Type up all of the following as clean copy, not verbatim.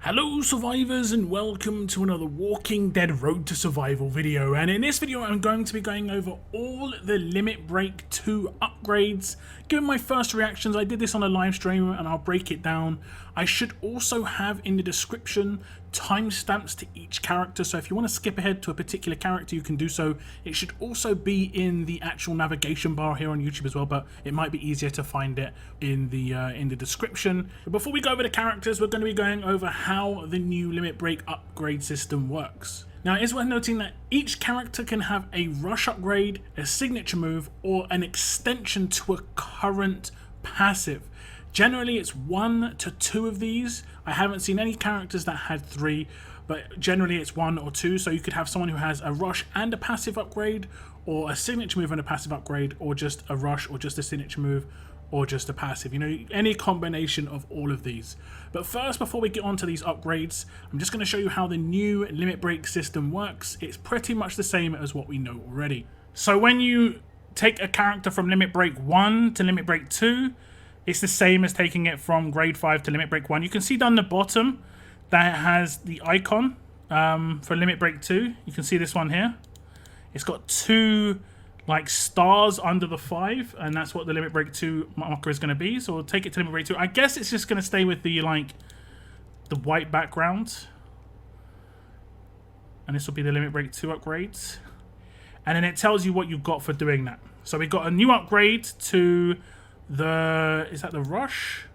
Hello survivors and welcome to another Walking Dead Road to Survival video, and in this video I'm going to be going over all the Limit Break 2 upgrades, giving my first reactions. I did this on a live stream and I'll break it down. I should also have in the description timestamps to each character, so if you want to skip ahead to a particular character you can do so. It should also be in the actual navigation bar here on YouTube as well, but it might be easier to find it in the description. But before we go over the characters, we're going to be going over how the new Limit Break upgrade system works. Now it is worth noting that each character can have a rush upgrade, a signature move, or an extension to a current passive. Generally it's 1 to 2 of these. I haven't seen any characters that had 3, but generally it's 1 or 2. So you could have someone who has a rush and a passive upgrade, or a signature move and a passive upgrade, or just a rush, or just a signature move, or just a passive. You know, any combination of all of these. But first, before we get on to these upgrades, I'm just going to show you how the new Limit Break system works. It's pretty much the same as what we know already. So when you take a character from Limit Break 1 to Limit Break 2, it's the same as taking it from Grade 5 to Limit Break 1. You can see down the bottom that it has the icon for Limit Break 2. You can see this one here. It's got 2 like stars under the 5, and that's what the Limit Break 2 marker is going to be. So we'll take it to Limit Break 2. I guess it's just going to stay with the the white background, and this will be the Limit Break 2 upgrades, and then it tells you what you've got for doing that. So we got a new upgrade to is that the rush?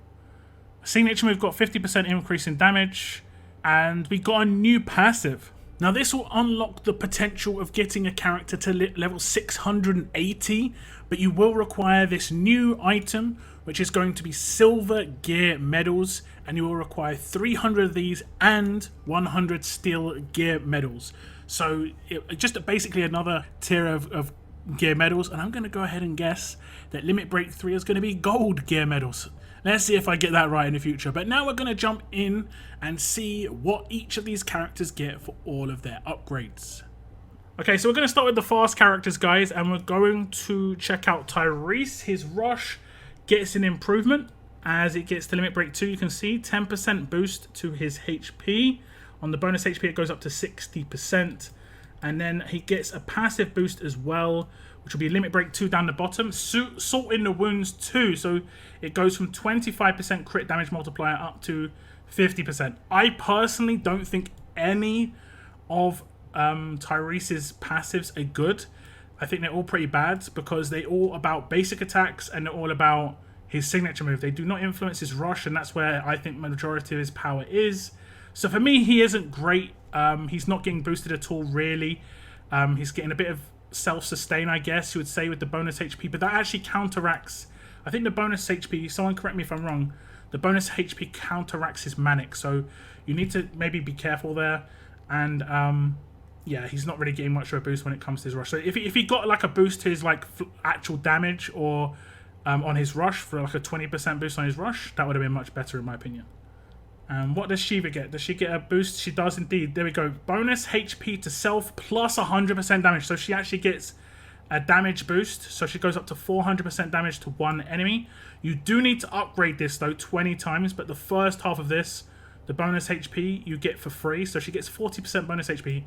Signature move got 50% increase in damage, and we got a new passive. Now this will unlock the potential of getting a character to level 680, but you will require this new item, which is going to be silver gear medals, and you will require 300 of these and 100 steel gear medals. So just basically another tier of gear medals, and I'm going to go ahead and guess that Limit Break 3 is going to be gold gear medals. Let's see if I get that right in the future. But now we're going to jump in and see what each of these characters get for all of their upgrades. Okay, so we're going to start with the fast characters, guys, and we're going to check out Tyreese. His rush gets an improvement as it gets to Limit Break 2. You can see 10% boost to his HP. On the bonus HP, it goes up to 60%. And then he gets a passive boost as well, which will be Limit Break 2 down the bottom. Salt in the Wounds 2, so it goes from 25% crit damage multiplier up to 50%. I personally don't think any of Tyrese's passives are good. I think they're all pretty bad because they're all about basic attacks and they're all about his signature move. They do not influence his rush, and that's where I think the majority of his power is. So for me, he isn't great. He's not getting boosted at all, really. He's getting a bit of self-sustain, I guess you would say, with the bonus HP, but that actually counteracts, I think the bonus HP, someone correct me if I'm wrong, the bonus HP counteracts his manic, so you need to maybe be careful there. And yeah, he's not really getting much of a boost when it comes to his rush. So if he got like a boost to his like actual damage, or on his rush for like a 20% boost on his rush, that would have been much better in my opinion. And what does Shiva get? Does she get a boost? She does indeed. There we go. Bonus HP to self plus 100% damage. So she actually gets a damage boost. So she goes up to 400% damage to one enemy. You do need to upgrade this though 20 times. But the first half of this, the bonus HP, you get for free. So she gets 40% bonus HP.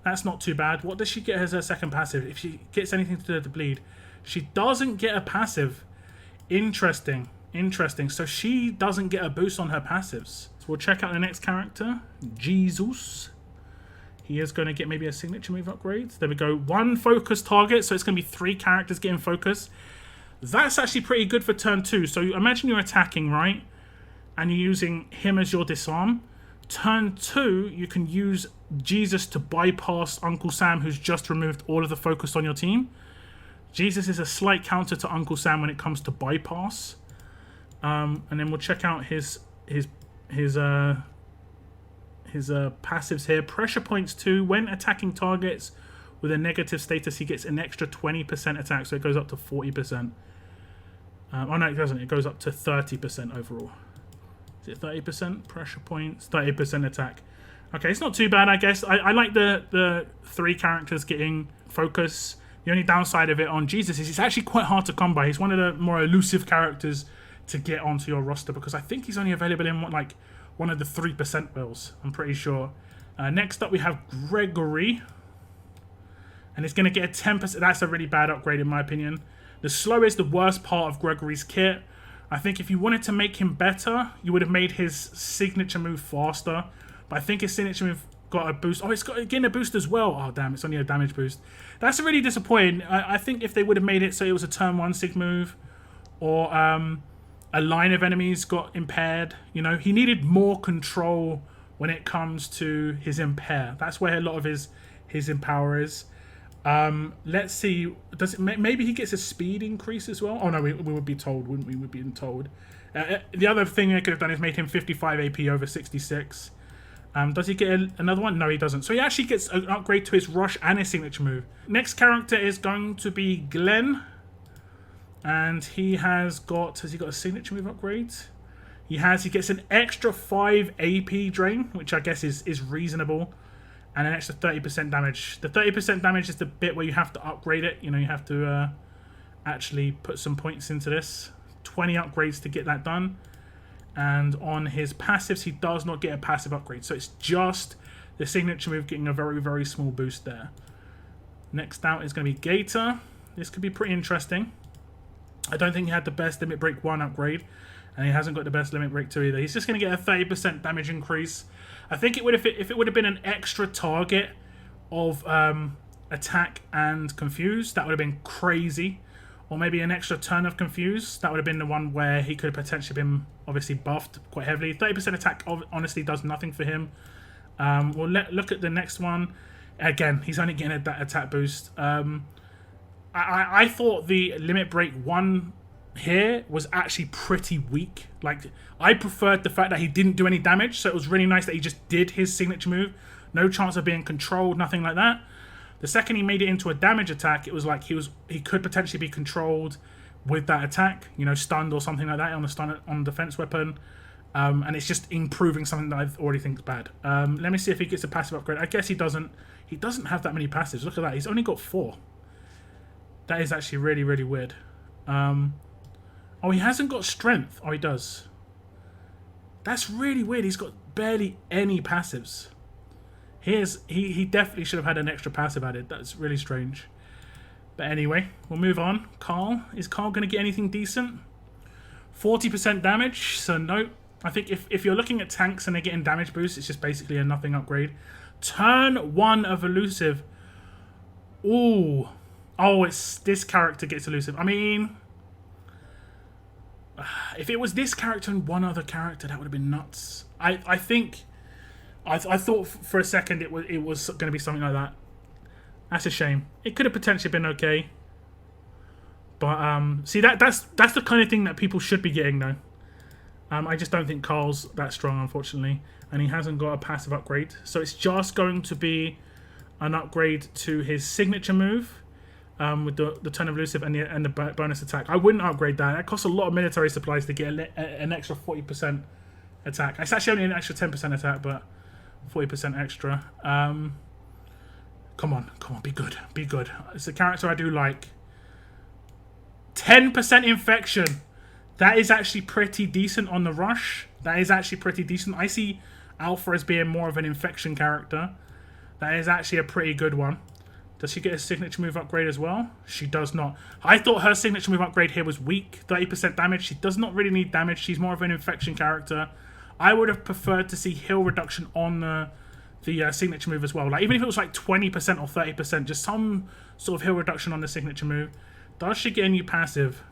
That's not too bad. What does she get as her second passive? If she gets anything to do with the bleed. She doesn't get a passive. Interesting. So she doesn't get a boost on her passives. So we'll check out the next character, Jesus. He is going to get maybe a signature move upgrade. There we go. 1 focus target, so it's going to be 3 characters getting focus. That's actually pretty good for turn 2. So imagine you're attacking, right? And you're using him as your disarm. Turn 2, you can use Jesus to bypass Uncle Sam, who's just removed all of the focus on your team. Jesus is a slight counter to Uncle Sam when it comes to bypass. And then we'll check out his passives here. Pressure points 2. When attacking targets with a negative status, he gets an extra 20% attack, so it goes up to 40%. Oh no, it doesn't. It goes up to 30% overall. Is it 30% pressure points? 30% attack. Okay, it's not too bad, I guess. I like the 3 characters getting focus. The only downside of it on Jesus is it's actually quite hard to come by. He's one of the more elusive characters to get onto your roster because I think he's only available in like one of the 3% bills, I'm pretty sure. Next up, we have Gregory. And it's going to get a 10%. That's a really bad upgrade, in my opinion. The slow is the worst part of Gregory's kit. I think if you wanted to make him better, you would have made his signature move faster. But I think his signature move got a boost. Oh, it's got again a boost as well. Oh, damn, it's only a damage boost. That's really disappointing. I think if they would have made it so it was a turn 1 sig move, or a line of enemies got impaired, you know, he needed more control when it comes to his impair. That's where a lot of his empower is. Let's see. Does it, maybe he gets a speed increase as well? Oh no, we would be told, wouldn't we? We'd be told. The other thing they could have done is made him 55 AP over 66. Does he get another one? No, he doesn't. So he actually gets an upgrade to his rush and his signature move. Next character is going to be Glenn, and he has got a signature move upgrade? He gets an extra 5 AP drain, which I guess is reasonable. And an extra 30% damage. The 30% damage is the bit where you have to upgrade it. You know, you have to actually put some points into this. 20 upgrades to get that done. And on his passives, he does not get a passive upgrade. So it's just the signature move getting a very, very small boost there. Next out is going to be Gator. This could be pretty interesting. I don't think he had the best Limit Break 1 upgrade. And he hasn't got the best Limit Break 2 either. He's just going to get a 30% damage increase. I think it would have, if it would have been an extra target of attack and confuse, that would have been crazy. Or maybe an extra turn of confuse. That would have been the one where he could have potentially been obviously buffed quite heavily. 30% attack honestly does nothing for him. We'll look at the next one. Again, he's only getting that attack boost. I thought the Limit Break 1 here was actually pretty weak. Like, I preferred the fact that he didn't do any damage, so it was really nice that he just did his signature move. No chance of being controlled, nothing like that. The second he made it into a damage attack, it was like he could potentially be controlled with that attack, you know, stunned or something like that on the defense weapon. And it's just improving something that I already think is bad. Let me see if he gets a passive upgrade. I guess he doesn't. He doesn't have that many passives. Look at that. He's only got 4. That is actually really, really weird. Oh, he hasn't got strength. Oh, he does. That's really weird. He's got barely any passives. He definitely should have had an extra passive added. That's really strange. But anyway, we'll move on. Carl. Is Carl going to get anything decent? 40% damage. So no. I think if you're looking at tanks and they're getting damage boosts, it's just basically a nothing upgrade. Turn 1 of elusive. Ooh. Oh, it's this character gets elusive. I mean, if it was this character and one other character, that would have been nuts. I thought for a second it was going to be something like that. That's a shame. It could have potentially been okay. But see, that's the kind of thing that people should be getting though. I just don't think Carl's that strong, unfortunately, and he hasn't got a passive upgrade. So it's just going to be an upgrade to his signature move. With the turn of elusive and the bonus attack. I wouldn't upgrade that. That costs a lot of military supplies to get an extra 40% attack. It's actually only an extra 10% attack, but 40% extra. Come on, be good, be good. It's a character I do like. 10% infection. That is actually pretty decent on the rush. That is actually pretty decent. I see Alpha as being more of an infection character. That is actually a pretty good one. Does she get a signature move upgrade as well? She does not. I thought her signature move upgrade here was weak. 30% damage. She does not really need damage. She's more of an infection character. I would have preferred to see heal reduction on the signature move as well. Like, even if it was like 20% or 30%, just some sort of heal reduction on the signature move. Does she get a new passive?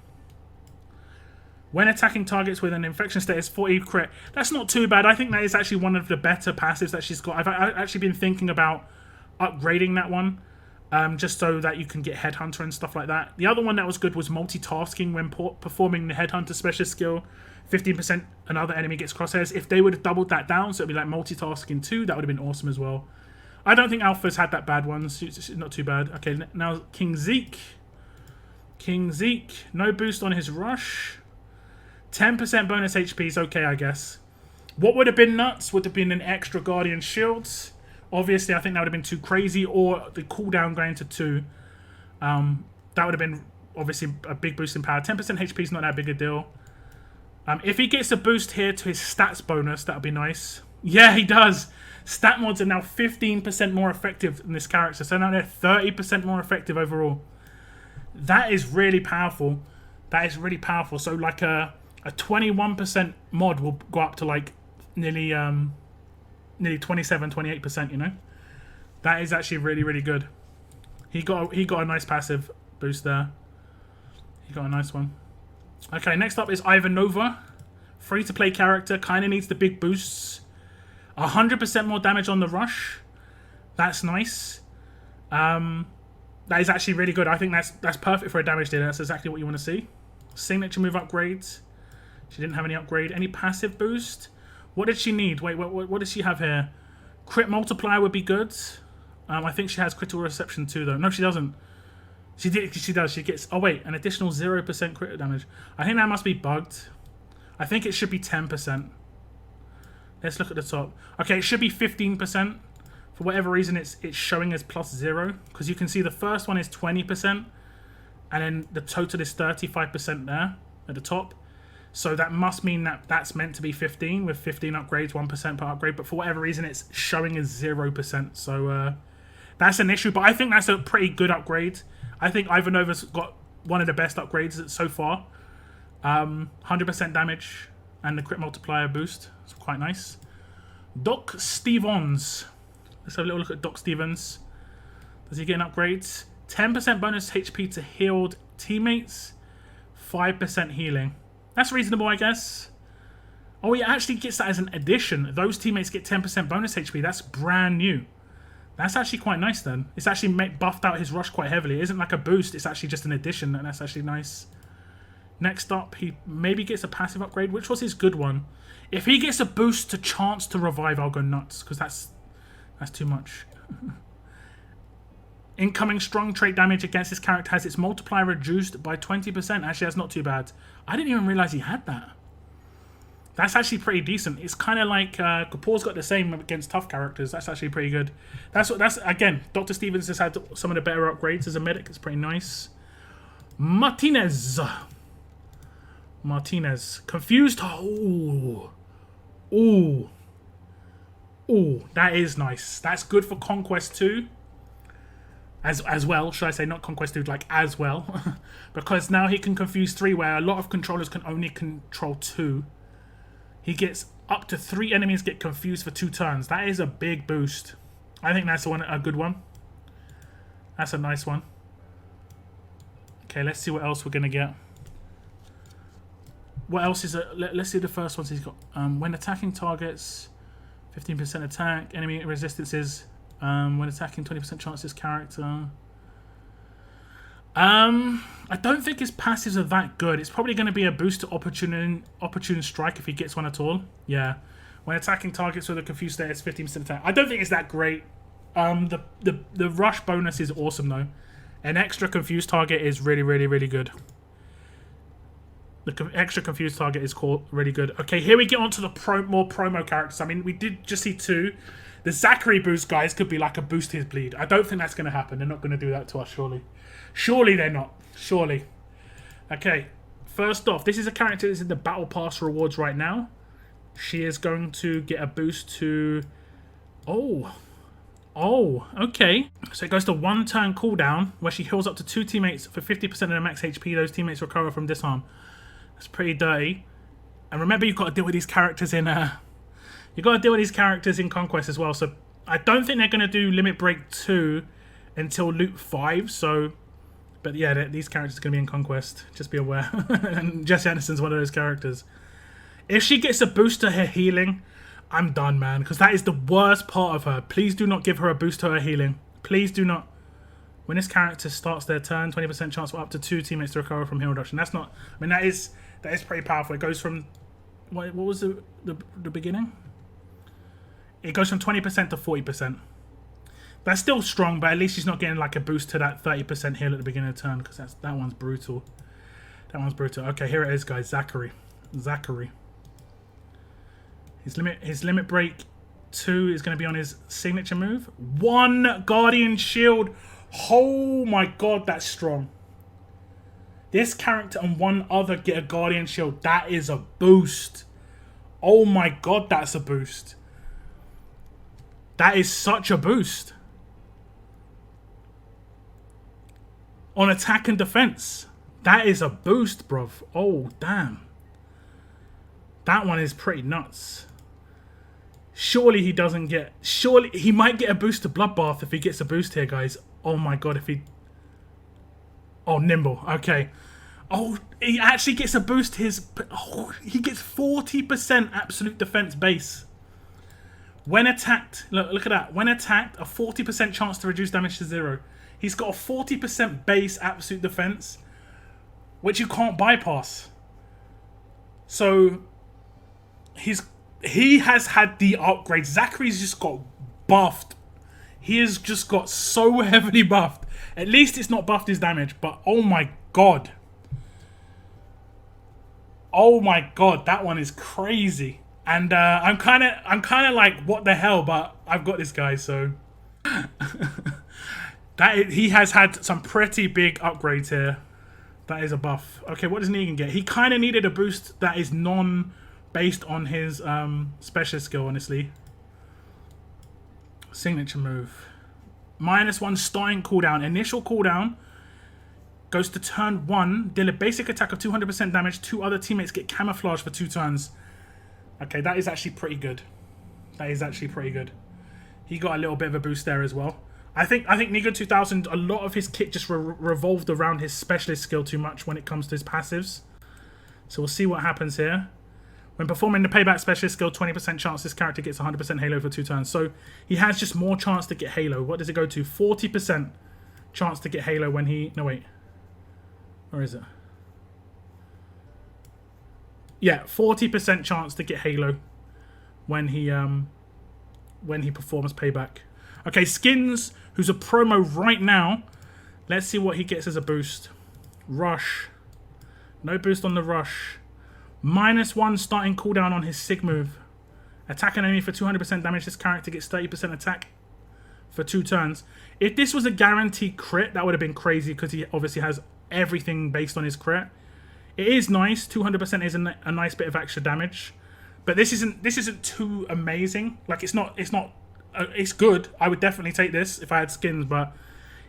When attacking targets with an infection status, 40 crit. That's not too bad. I think that is actually one of the better passives that she's got. I've actually been thinking about upgrading that one. Just so that you can get Headhunter and stuff like that. The other one that was good was multitasking when performing the Headhunter special skill. 15% another enemy gets crosshairs. If they would have doubled that down, so it'd be like multitasking too, that would have been awesome as well. I don't think Alpha's had that bad one. It's not too bad. Okay, now King Zeke. King Zeke, no boost on his rush. 10% bonus HP is okay, I guess. What would have been nuts would have been an extra Guardian Shields. Obviously, I think that would have been too crazy, or the cooldown going to 2. That would have been, obviously, a big boost in power. 10% HP is not that big a deal. If he gets a boost here to his stats bonus, that would be nice. Yeah, he does. Stat mods are now 15% more effective in this character. So now they're 30% more effective overall. That is really powerful. That is really powerful. So like a 21% mod will go up to like nearly 27, 28%, you know? That is actually really, really good. He got a nice passive boost there. He got a nice one. Okay, next up is Ivanova. Free-to-play character. Kind of needs the big boosts. 100% more damage on the rush. That's nice. That is actually really good. I think that's perfect for a damage dealer. That's exactly what you want to see. Signature move upgrades. She didn't have any upgrade. Any passive boost? What did she need? Wait, what does she have here? Crit multiplier would be good. I think she has critical reception too, though. No, she doesn't. She does. She gets... Oh, wait. An additional 0% crit damage. I think that must be bugged. I think it should be 10%. Let's look at the top. Okay, it should be 15%. For whatever reason, it's showing as plus 0. Because you can see the first one is 20%. And then the total is 35% there at the top. So that must mean that that's meant to be 15 with 15 upgrades, 1% per upgrade. But for whatever reason, it's showing as 0%. So that's an issue. But I think that's a pretty good upgrade. I think Ivanova's got one of the best upgrades so far. 100% damage and the crit multiplier boost. It's quite nice. Doc Stevens. Let's have a little look at Doc Stevens. Does he get an upgrade? 10% bonus HP to healed teammates. 5% healing. That's reasonable, I guess. Oh, he actually gets that as an addition. Those teammates get 10% bonus HP. That's brand new. That's actually quite nice then. It's actually buffed out his rush quite heavily. It isn't like a boost. It's actually just an addition, and that's actually nice. Next up, he maybe gets a passive upgrade. Which was his good one? If he gets a boost to chance to revive, I'll go nuts, because that's too much. Incoming strong trait damage against this character has its multiplier reduced by 20%. Actually, that's not too bad. I didn't even realize he had that. That's actually pretty decent. It's kind of like Kapoor's got the same against tough characters. That's actually pretty good. That's again, Dr. Stevens has had some of the better upgrades as a medic. It's pretty nice. Martinez. Confused. Oh, that is nice. That's good for Conquest 2. As well, should I say, not Conquest 2, like as well. Because now he can confuse 3, where a lot of controllers can only control 2. He gets up to 3 enemies get confused for 2 turns. That is a big boost. I think that's a good one. That's a nice one. Okay, let's see what else we're going to get. What else is it? Let's see the first ones he's got. When attacking targets, 15% attack. Enemy resistances. When attacking, 20% chance this character. I don't think his passives are that good. It's probably going to be a boost to opportune strike if he gets one at all. Yeah. When attacking targets with a confused state, it's 15% attack. I don't think it's that great. The rush bonus is awesome though. An extra confused target is really, really, really good. The extra confused target is really good. Okay, here we get on to the more promo characters. I mean, we did just see 2. The Zachary boost, guys, could be like a boost to his bleed. I don't think that's going to happen. They're not going to do that to us, surely. Surely they're not. Surely. Okay, first off, this is a character that's in the Battle Pass rewards right now. She is going to get a boost to... Oh, okay. So it goes to 1 turn cooldown, where she heals up to 2 teammates for 50% of their max HP. Those teammates recover from disarm. That's pretty dirty. And remember, you've got to deal with these characters in... You've got to deal with these characters in Conquest as well. So I don't think they're going to do Limit Break 2 until Loot 5. So, but yeah, these characters are going to be in Conquest. Just be aware. And Jessie Anderson's one of those characters. If she gets a boost to her healing, I'm done, man. Because that is the worst part of her. Please do not give her a boost to her healing. Please do not. When this character starts their turn, 20% chance for up to 2 teammates to recover from heal reduction. That's not... I mean, that is pretty powerful. It goes from... What was the beginning? It goes from 20% to 40%. That's still strong, but at least she's not getting like a boost to that 30% heal at the beginning of the turn, because that one's brutal. That one's brutal. Okay, here it is, guys. Zachary. His limit break 2 is going to be on his signature move. 1 Guardian Shield. Oh my god, that's strong. This character and one other get a Guardian Shield. That is a boost. Oh my god, that's a boost. That is such a boost. On attack and defense. That is a boost, bruv. Oh, damn. That one is pretty nuts. Surely he doesn't get... Surely he might get a boost to Bloodbath if he gets a boost here, guys. Oh my god, if he... Oh, Nimble. Okay. Oh, he actually gets a boost to his... Oh, he gets 40% absolute defense base. When attacked... Look at that. When attacked, a 40% chance to reduce damage to 0. He's got a 40% base absolute defense, which you can't bypass. So... He has had the upgrades. Zachary's just got buffed. He has just got so heavily buffed. At least it's not buffed his damage, but oh my god. Oh my god, that one is crazy. And I'm kind of like, what the hell, but I've got this guy, so he has had some pretty big upgrades here. That is a buff. Okay, what does Negan get? He kind of needed a boost that is based on his specialist skill, honestly. Signature move. -1 starting cooldown. Initial cooldown goes to turn 1. Deal a basic attack of 200% damage. 2 other teammates get camouflage for 2 turns. Okay, that is actually pretty good. That is actually pretty good. He got a little bit of a boost there as well. I think Negan 2000, a lot of his kit just revolved around his specialist skill too much when it comes to his passives. So we'll see what happens here. When performing the payback specialist skill, 20% chance this character gets 100% Halo for 2 turns. So he has just more chance to get Halo. What does it go to? 40% chance to get Halo when he... No, wait. Where is it? Yeah, 40% chance to get Halo when he performs payback. Okay, Skins, who's a promo right now. Let's see what he gets as a boost. Rush. No boost on the Rush. -1 starting cooldown on his Sig move. Attack an enemy for 200% damage. This character gets 30% attack for 2 turns. If this was a guaranteed crit, that would have been crazy because he obviously has everything based on his crit. It is nice. 200% is a nice bit of extra damage, but this isn't too amazing. Like it's good. I would definitely take this if I had Skins, but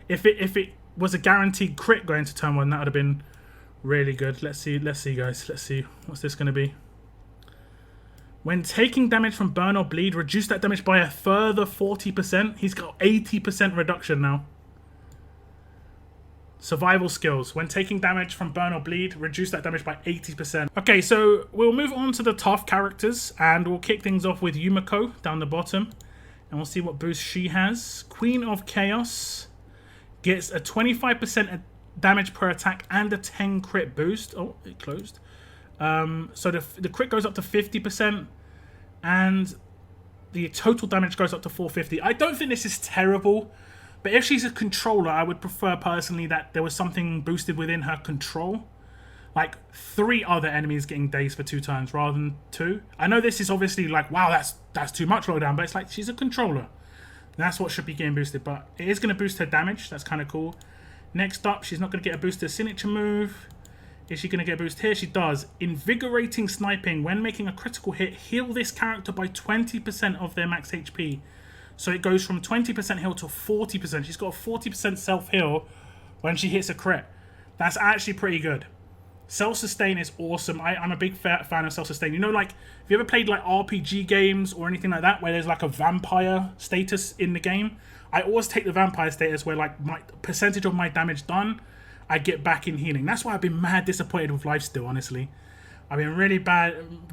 if it was a guaranteed crit going to turn 1, that would have been really good. Let's see, guys. Let's see. What's this going to be? When taking damage from burn or bleed, reduce that damage by a further 40%. He's got 80% reduction now. Survival skills. When taking damage from burn or bleed, reduce that damage by 80%. Okay, so we'll move on to the tough characters, and we'll kick things off with Yumiko down the bottom, and we'll see what boost she has. Queen of Chaos gets a 25% damage per attack and a 10 crit boost. Oh, it closed. So the crit goes up to 50% and the total damage goes up to 450. I don't think this is terrible, but if she's a controller, I would prefer personally that there was something boosted within her control. Like 3 other enemies getting dazed for 2 turns rather than 2. I know this is obviously like, wow, that's too much lowdown, but it's like she's a controller. That's what should be getting boosted, but it is going to boost her damage. That's kind of cool. Next up, she's not going to get a boost to signature move. Is she going to get a boost here? She does. Invigorating sniping. When making a critical hit, heal this character by 20% of their max HP. So it goes from 20% heal to 40%. She's got a 40% self-heal when she hits a crit. That's actually pretty good. Self-sustain is awesome. I'm a big fan of self-sustain. You know, like, have you ever played like RPG games or anything like that where there's like a vampire status in the game? I always take the vampire status where like my percentage of my damage done, I get back in healing. That's why I've been mad disappointed with lifesteal, honestly. I've been really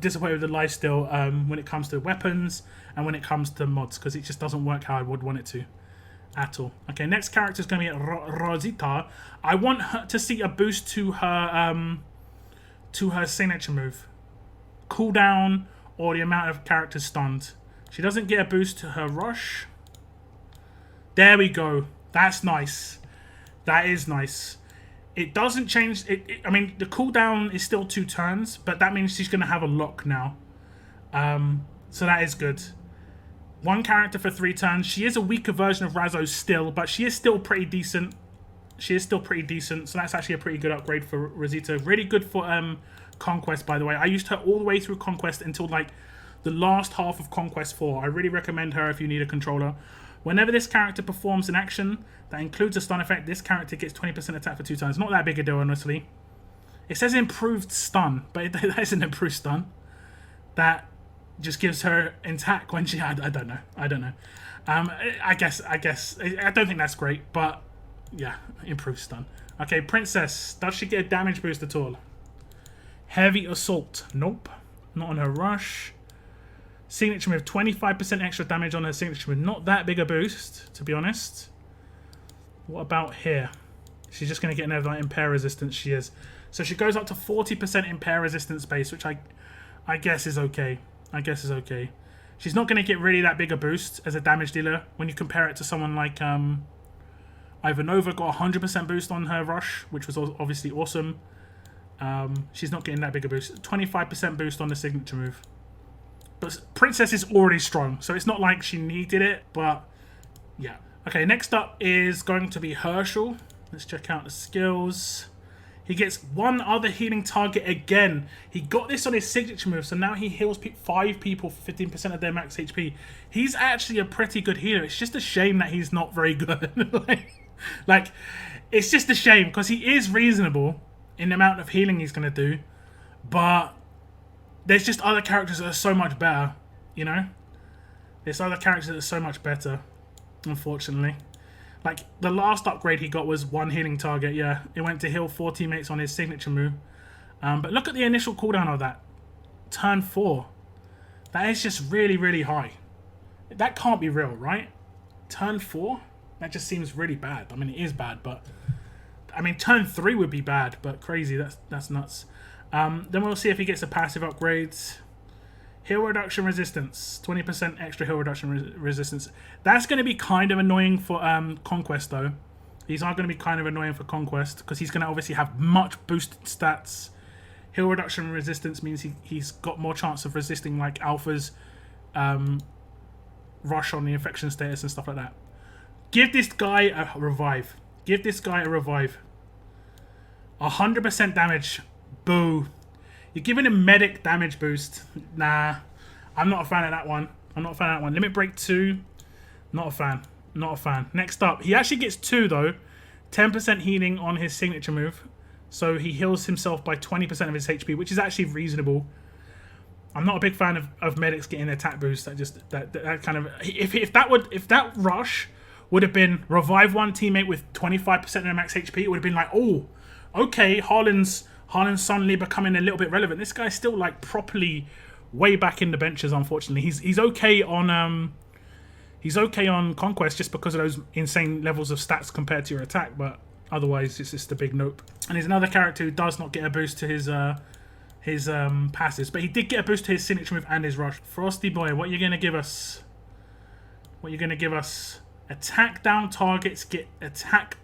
disappointed with the lifesteal when it comes to weapons and when it comes to mods, because it just doesn't work how I would want it to at all. Okay, next character is going to be Rosita. I want her to see a boost to her signature move. Cooldown or the amount of characters stunned. She doesn't get a boost to her rush. There we go. That's nice. That is nice. It doesn't change. I mean, the cooldown is still 2 turns, but that means she's going to have a lock now. So that is good. 1 character for 3 turns. She is a weaker version of Raso still, but she is still pretty decent she is still pretty decent. So that's actually a pretty good upgrade for Rosita. Really good for Conquest, by the way. I used her all the way through Conquest until like the last half of Conquest 4. I really recommend her if you need a controller. Whenever this character performs an action that includes a stun effect, this character gets 20% attack for 2 turns. Not that big a deal, honestly. It says improved stun, but that isn't improved stun. That just gives her attack when she... I don't know. I guess. I don't think that's great, but yeah, improved stun. Okay, Princess. Does she get a damage boost at all? Heavy Assault. Nope. Not on her rush. Signature move, 25% extra damage on her signature move. Not that big a boost, to be honest. What about here? She's just going to get another impair resistance. She is. So she goes up to 40% impair resistance base, which I guess is okay. She's not going to get really that big a boost as a damage dealer when you compare it to someone like Ivanova. Got 100% boost on her rush, which was obviously awesome. She's not getting that big a boost. 25% boost on the signature move. But Princess is already strong, so it's not like she needed it, but yeah. Okay, next up is going to be Hershel. Let's check out the skills. He gets one other healing target again. He got this on his signature move, so now he heals 5 people for 15% of their max HP. He's actually a pretty good healer. It's just a shame that he's not very good. like, it's just a shame, because he is reasonable in the amount of healing he's going to do, but there's just other characters that are so much better, you know? There's other characters that are so much better, unfortunately. Like, the last upgrade he got was 1 healing target, yeah. It went to heal 4 teammates on his signature move. But look at the initial cooldown of that. Turn 4. That is just really, really high. That can't be real, right? Turn 4? That just seems really bad. I mean, it is bad, but... I mean, turn 3 would be bad, but crazy. That's nuts. Then we'll see if he gets a passive upgrade. Heal reduction resistance. 20% extra heal reduction resistance. That's going to be kind of annoying for Conquest, though. These are going to be kind of annoying for Conquest, because he's going to obviously have much boosted stats. Heal reduction resistance means he's got more chance of resisting, like, Alpha's rush on the infection status and stuff like that. Give this guy a revive. 100% damage. Boo. You're giving him medic damage boost. Nah. I'm not a fan of that one. Limit break 2. Not a fan. Next up. He actually gets 2 though. 10% healing on his signature move. So he heals himself by 20% of his HP, which is actually reasonable. I'm not a big fan of medics getting attack boost. That kind of... If that rush would have been revive 1 teammate with 25% of their max HP, it would have been like, oh, okay, Harlan's suddenly becoming a little bit relevant. This guy's still like properly way back in the benches, unfortunately. He's okay on Conquest just because of those insane levels of stats compared to your attack, but otherwise it's just a big nope. And he's another character who does not get a boost to his passes, but he did get a boost to his signature move and his rush. Frosty boy, what are you gonna give us? Attack down targets get attack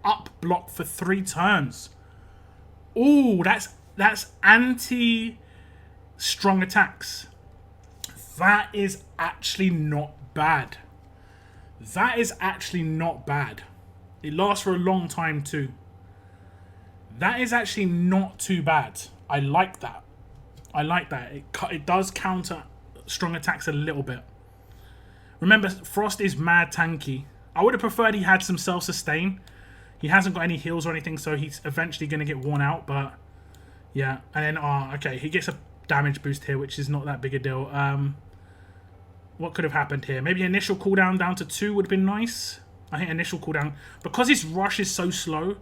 up block for 3 turns. Ooh, that's anti-strong attacks. That is actually not bad. It lasts for a long time too. That is actually not too bad. I like that. It does counter strong attacks a little bit. Remember, Frost is mad tanky. I would have preferred he had some self-sustain. He hasn't got any heals or anything, so he's eventually going to get worn out, but yeah. And then, okay, he gets a damage boost here, which is not that big a deal. What could have happened here? Maybe initial cooldown down to 2 would have been nice. I think initial cooldown, because his rush is so slow,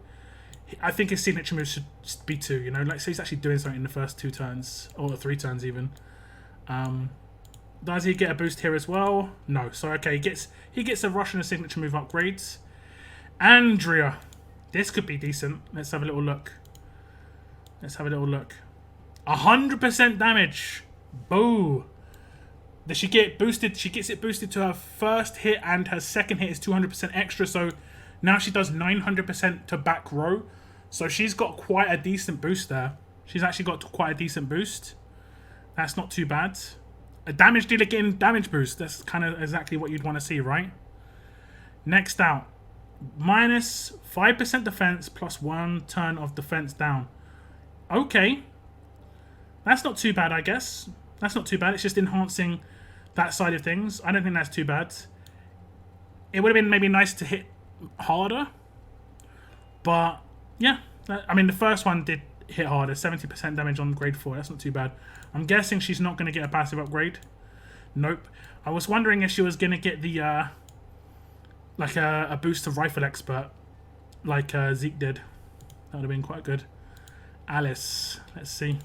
I think his signature move should be 2, you know? Like, so he's actually doing something in the first 2 turns, or 3 turns even. Does he get a boost here as well? No. So, okay, he gets a rush and a signature move upgrades. Andrea. This could be decent. Let's have a little look. 100% damage. Boo. Does she get boosted? She gets it boosted to her first hit, and her second hit is 200% extra. So now she does 900% to back row. So she's got quite a decent boost there. She's actually got quite a decent boost. That's not too bad. A damage dealer getting damage boost. That's kind of exactly what you'd want to see, right? Next out. Minus 5% defense plus 1 turn of defense down. Okay. That's not too bad, I guess. That's not too bad. It's just enhancing that side of things. I don't think that's too bad. It would have been maybe nice to hit harder. But, yeah. I mean, the first one did hit harder. 70% damage on grade 4. That's not too bad. I'm guessing she's not going to get a passive upgrade. Nope. I was wondering if she was going to get the, like a boost to Rifle Expert. Like Zeke did. That would have been quite good. Alice. Let's see.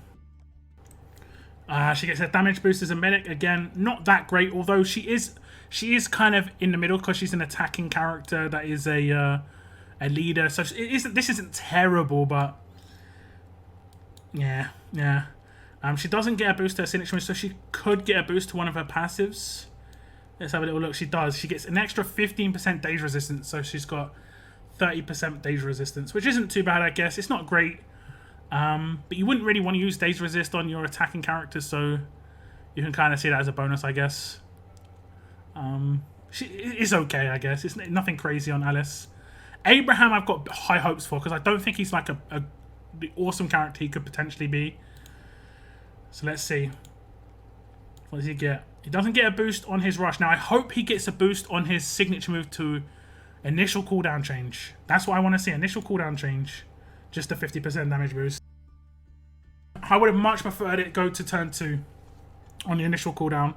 She gets a damage boost as a medic. Again, not that great. Although she is kind of in the middle because she's an attacking character that is a leader. So this isn't terrible, but yeah. She doesn't get a boost to her signature move, so she could get a boost to one of her passives. Let's have a little look. She does. She gets an extra 15% dage resistance, so she's got 30% dage resistance, which isn't too bad, I guess. It's not great, but you wouldn't really want to use dage resist on your attacking characters, so you can kind of see that as a bonus, I guess. It's okay, I guess. It's nothing crazy on Alice. Abraham, I've got high hopes for because I don't think he's like the awesome character he could potentially be. So let's see. What does he get? He doesn't get a boost on his rush. Now, I hope he gets a boost on his signature move to initial cooldown change. That's what I want to see. Initial cooldown change. Just a 50% damage boost. I would have much preferred it go to turn 2 on the initial cooldown.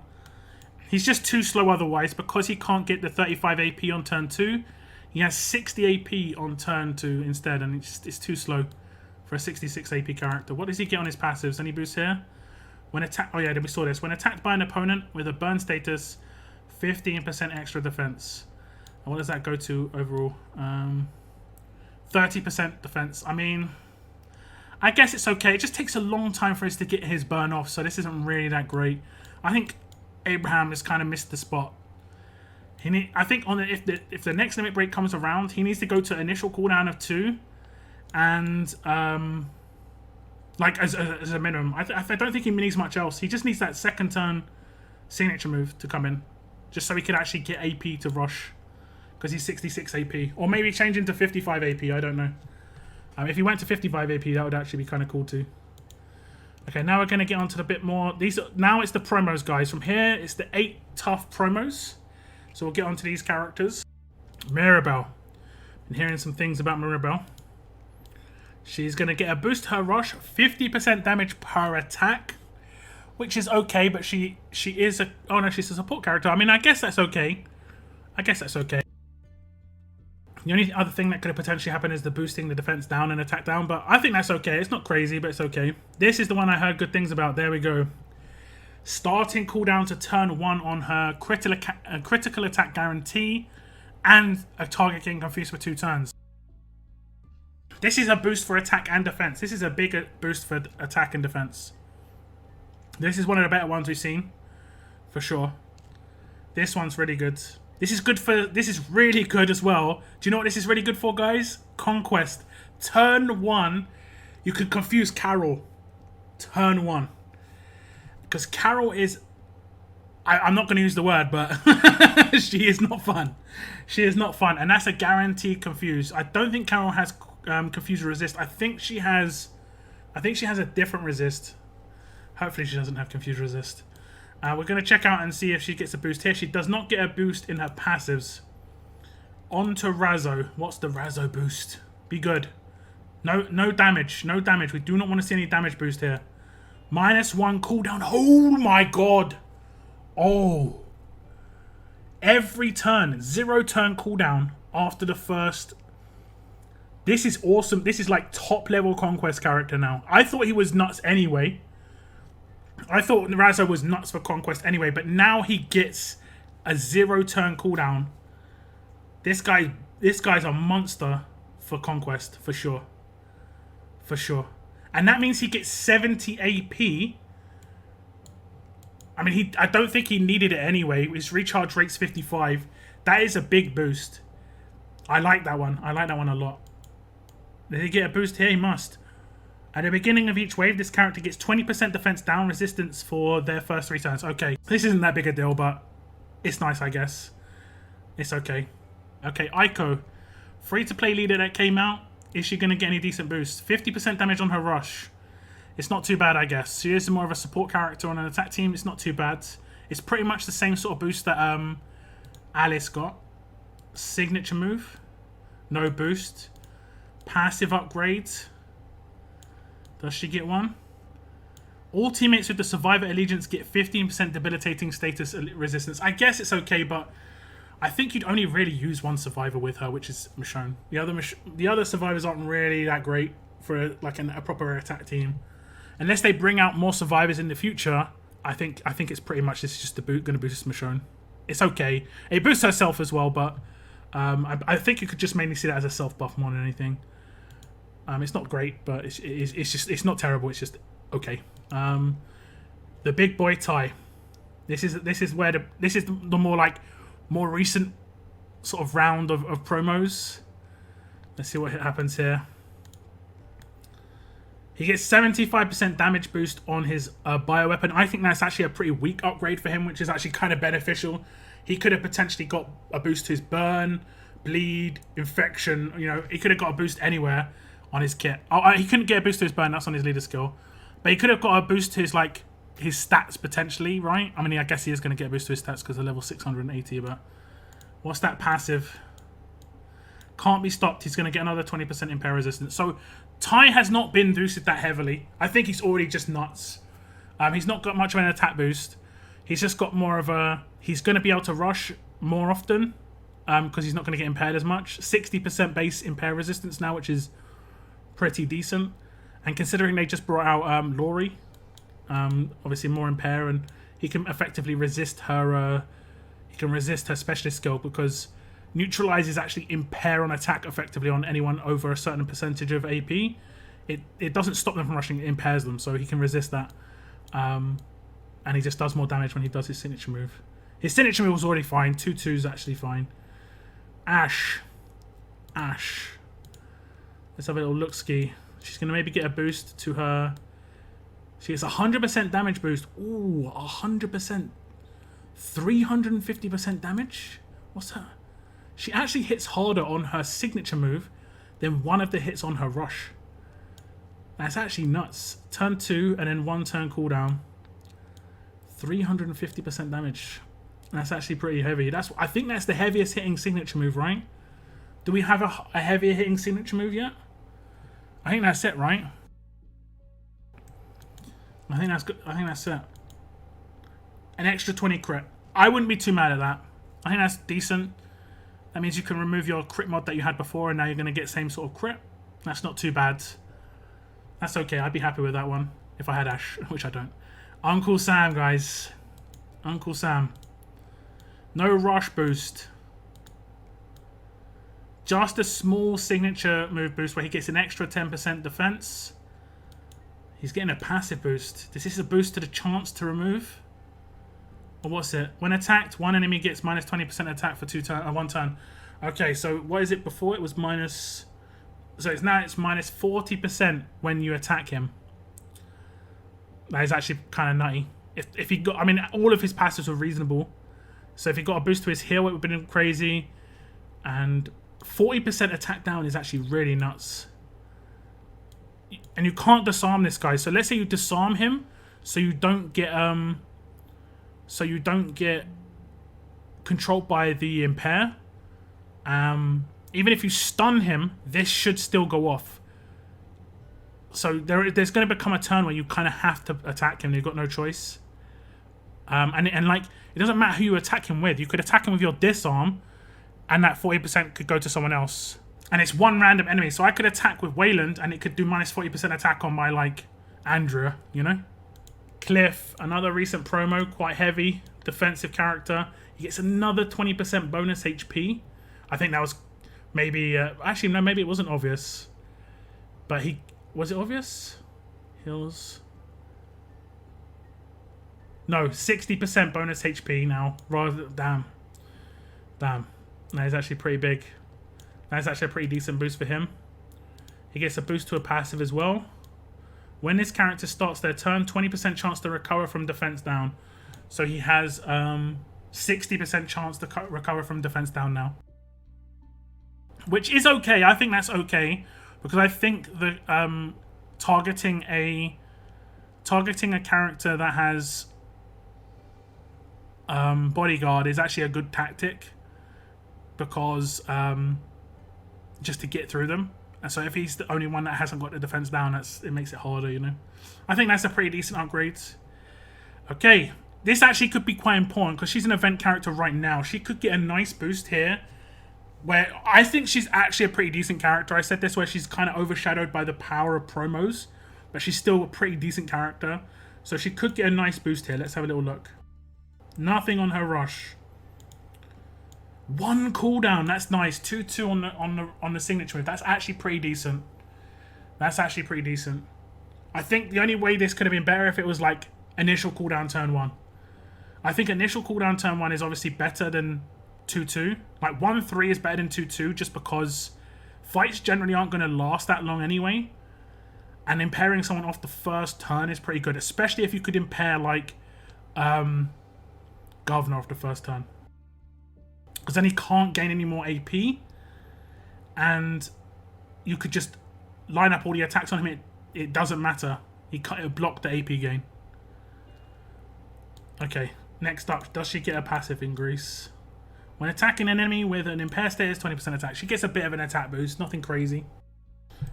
He's just too slow otherwise because he can't get the 35 AP on turn 2. He has 60 AP on turn 2 instead, and it's too slow for a 66 AP character. What does he get on his passives? Any boost here? When attacked, oh yeah, we saw this. When attacked by an opponent with a burn status, 15% extra defense. And what does that go to overall? 30% defense. I mean, I guess it's okay. It just takes a long time for us to get his burn off, so this isn't really that great. I think Abraham has kind of missed the spot. I think if the next limit break comes around, he needs to go to initial cooldown of 2, and like as a minimum. I don't think he needs much else. He just needs that second turn signature move to come in, just so he can actually get AP to rush, because he's 66 AP, or maybe change into 55 AP. I don't know. If he went to 55 AP, that would actually be kind of cool too. Okay, now we're going to get onto the bit more. Now it's the promos, guys. From here, it's the 8 tough promos. So we'll get onto these characters. Mirabelle. Been hearing some things about Mirabelle. She's going to get a boost to her rush, 50% damage per attack, which is okay, but she is a... Oh no, she's a support character. I mean, I guess that's okay. The only other thing that could have potentially happened is the boosting the defense down and attack down, but I think that's okay. It's not crazy, but it's okay. This is the one I heard good things about. There we go. Starting cooldown to turn 1 on her critical attack guarantee and a target getting confused for 2 turns. This is a boost for attack and defense. This is a bigger boost for attack and defense. This is one of the better ones we've seen, for sure. This one's really good. This is really good as well. Do you know what this is really good for, guys? Conquest. Turn 1, you could confuse Carol. Turn 1. Because Carol is... I'm not going to use the word, but she is not fun. She is not fun, and that's a guaranteed confuse. I don't think Carol has confuse resist. I think she has a different resist. Hopefully she doesn't have confuse resist. We're going to check out and see if she gets a boost here. She does not get a boost in her passives. On to Raso. What's the Raso boost? Be good. No damage. No damage. We do not want to see any damage boost here. -1 cooldown. Oh my god. Oh. Every turn. 0 turn cooldown after the first... This is awesome. This is like top level Conquest character now. I thought he was nuts anyway. I thought Raso was nuts for Conquest anyway, but now he gets a 0 turn cooldown. This guy's a monster for Conquest, for sure. For sure. And that means he gets 70 AP. I mean, I don't think he needed it anyway. His recharge rate's 55. That is a big boost. I like that one. I like that one a lot. Did he get a boost here? He must. At the beginning of each wave, this character gets 20% defense down resistance for their first 3 turns. Okay, this isn't that big a deal, but it's nice, I guess. It's okay. Okay, Aiko. Free-to-play leader that came out. Is she going to get any decent boost? 50% damage on her rush. It's not too bad, I guess. She is more of a support character on an attack team. It's not too bad. It's pretty much the same sort of boost that Alice got. Signature move. No boost. Passive upgrade. Does she get one? All teammates with the Survivor Allegiance get 15% debilitating status resistance. I guess it's okay, but I think you'd only really use one Survivor with her, which is Michonne. The other Survivors aren't really that great for like a proper attack team. Unless they bring out more Survivors in the future, I think it's pretty much this is just going to boost Michonne. It's okay. It boosts herself as well, but I think you could just mainly see that as a self buff more than anything. It's not great, but it's not terrible. It's just okay. The big boy Ty. This is the more recent sort of round of promos. Let's see what happens here. He gets 75% damage boost on his bioweapon. I think that's actually a pretty weak upgrade for him, which is actually kind of beneficial. He could have potentially got a boost to his burn, bleed, infection. You know, he could have got a boost anywhere on his kit. Oh, he couldn't get a boost to his burn. That's on his leader skill. But he could have got a boost to his stats potentially, right? I mean, I guess he is going to get a boost to his stats because they're level 680. But what's that passive? Can't be stopped. He's going to get another 20% impair resistance. So Ty has not been boosted that heavily. I think he's already just nuts. He's not got much of an attack boost. He's just got more of a... He's going to be able to rush more often because he's not going to get impaired as much. 60% base impair resistance now, which is pretty decent. And considering they just brought out Laurie, obviously more impair, and he can effectively resist her... he can resist her specialist skill because... Neutralize is actually impair on attack effectively on anyone over a certain percentage of AP. It doesn't stop them from rushing, it impairs them, so he can resist that. And he just does more damage when he does his signature move. His signature move was already fine. 2-2 is actually fine. Ash. Let's have a little look-ski. She's going to maybe get a boost to her... She gets 100% damage boost. Ooh, 100%. 350% damage? What's her... She actually hits harder on her signature move than one of the hits on her rush. That's actually nuts. Turn 2 and then 1 turn cooldown. 350% damage. That's actually pretty heavy. I think that's the heaviest hitting signature move, right? Do we have a heavier hitting signature move yet? I think that's it, right? I think that's good. I think that's it. An extra 20 crit. I wouldn't be too mad at that. I think that's decent. That means you can remove your crit mod that you had before and now you're going to get same sort of crit. That's not too bad. That's okay. I'd be happy with that one if I had Ash, which I don't. Uncle Sam, guys. Uncle Sam. No rush boost. Just a small signature move boost where he gets an extra 10% defense. He's getting a passive boost. This is a boost to the chance to remove. Or what's it? When attacked, one enemy gets minus 20% attack for 1 turn. Okay, so what is it before? It was minus... So it's minus 40% when you attack him. That is actually kind of nutty. If he got... I mean, all of his passives were reasonable. So if he got a boost to his heal, it would have been crazy. And 40% attack down is actually really nuts. And you can't disarm this guy. So let's say you disarm him so you don't get... So you don't get controlled by the impair. Even if you stun him, this should still go off. So there's going to become a turn where you kind of have to attack him. You've got no choice. And like, it doesn't matter who you attack him with. You could attack him with your disarm, and that 40% could go to someone else. And it's one random enemy. So I could attack with Wayland, and it could do minus 40% attack on my, like, Andrea, you know? Cliff, another recent promo, quite heavy, defensive character. He gets another 20% bonus HP. I think that was maybe... actually, no, maybe it wasn't obvious. But he... Was it obvious? Heals... No, 60% bonus HP now. Rather... Damn. That is actually pretty big. That is actually a pretty decent boost for him. He gets a boost to a passive as well. When this character starts their turn, 20% chance to recover from defense down. So he has 60% chance to recover from defense down now. which is okay. I think that's okay because I think that targeting a character that has bodyguard is actually a good tactic because just to get through them. And so if he's the only one that hasn't got the defense down, it makes it harder, you know. I think that's a pretty decent upgrade. Okay, this actually could be quite important because she's an event character right now. She could get a nice boost here where I think she's actually a pretty decent character. I said this where she's kind of overshadowed by the power of promos, but she's still a pretty decent character. So she could get a nice boost here. Let's have a little look. Nothing on her rush. 1 cooldown. That's nice. 2-2 on the signature move. That's actually pretty decent. That's actually pretty decent. I think the only way this could have been better if it was like initial cooldown turn 1. I think initial cooldown turn 1 is obviously better than 2-2. Like 1-3 is better than 2-2 just because fights generally aren't going to last that long anyway. And impairing someone off the first turn is pretty good, especially if you could impair like Governor off the first turn. Because then he can't gain any more AP. And you could just line up all the attacks on him. It doesn't matter. It'll block the AP gain. Okay, next up, does she get a passive increase? When attacking an enemy with an impaired status, 20% attack. She gets a bit of an attack boost, nothing crazy.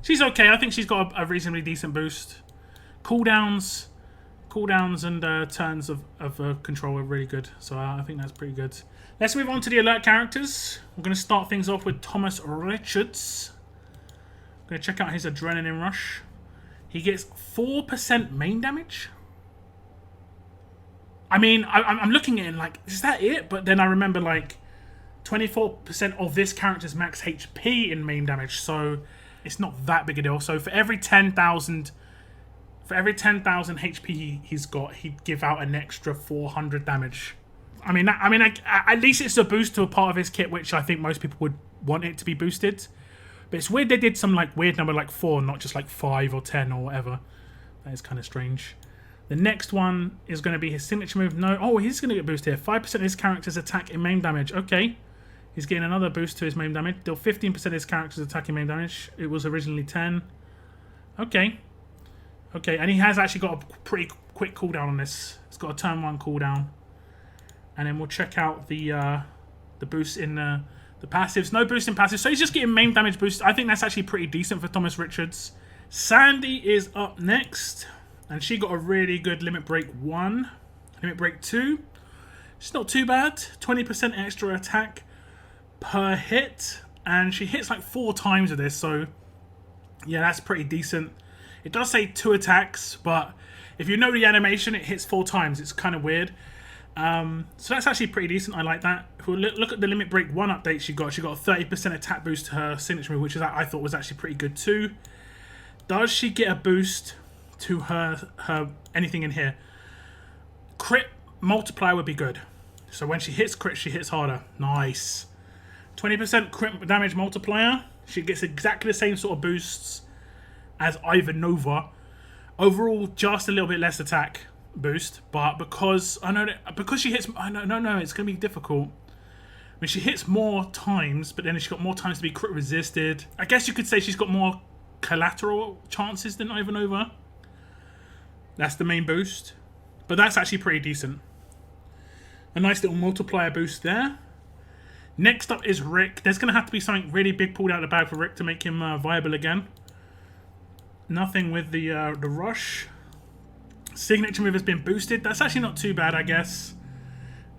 She's okay. I think she's got a reasonably decent boost. Cooldowns and turns of control are really good. So I think that's pretty good. Let's move on to the alert characters. We're going to start things off with Thomas Richards. I'm going to check out his Adrenaline Rush. He gets 4% main damage. I mean, I'm looking at it like, is that it? But then I remember like 24% of this character's max HP in main damage. So it's not that big a deal. So for every 10,000 HP he's got, he'd give out an extra 400 damage. I mean, at least it's a boost to a part of his kit, which I think most people would want it to be boosted. But it's weird they did some like weird number like 4, not just like 5 or 10 or whatever. That is kind of strange. The next one is going to be his signature move. No, oh, he's going to get boosted here. 5% of his character's attack in main damage. Okay. He's getting another boost to his main damage. Deal 15% of his character's attack in main damage. It was originally 10. Okay. Okay, and he has actually got a pretty quick cooldown on this. It's got a turn 1 cooldown. And then we'll check out the boost in the passives. No boost in passives. So he's just getting main damage boost. I think that's actually pretty decent for Thomas Richards. Sandy is up next. And she got a really good limit break 1. Limit break 2. It's not too bad. 20% extra attack per hit. And she hits like 4 times with this. So yeah, that's pretty decent. It does say 2 attacks. But if you know the animation, it hits 4 times. It's kind of weird. So that's actually pretty decent. I like that. If we look at the limit break 1 update she got a 30% attack boost to her signature move, which is I thought was actually pretty good too. Does she get a boost to her anything in here? Crit multiplier would be good. So when she hits crit, she hits harder. Nice. 20% crit damage multiplier. She gets exactly the same sort of boosts as Ivanova. Overall, just a little bit less attack boost, but because she hits, no, it's gonna be difficult. I mean, she hits more times, but then she's got more times to be crit resisted. I guess you could say she's got more collateral chances than Ivanova. That's the main boost, but that's actually pretty decent. A nice little multiplier boost there. Next up is Rick. There's gonna have to be something really big pulled out of the bag for Rick to make him viable again. Nothing with the rush. Signature move has been boosted. That's actually not too bad, I guess.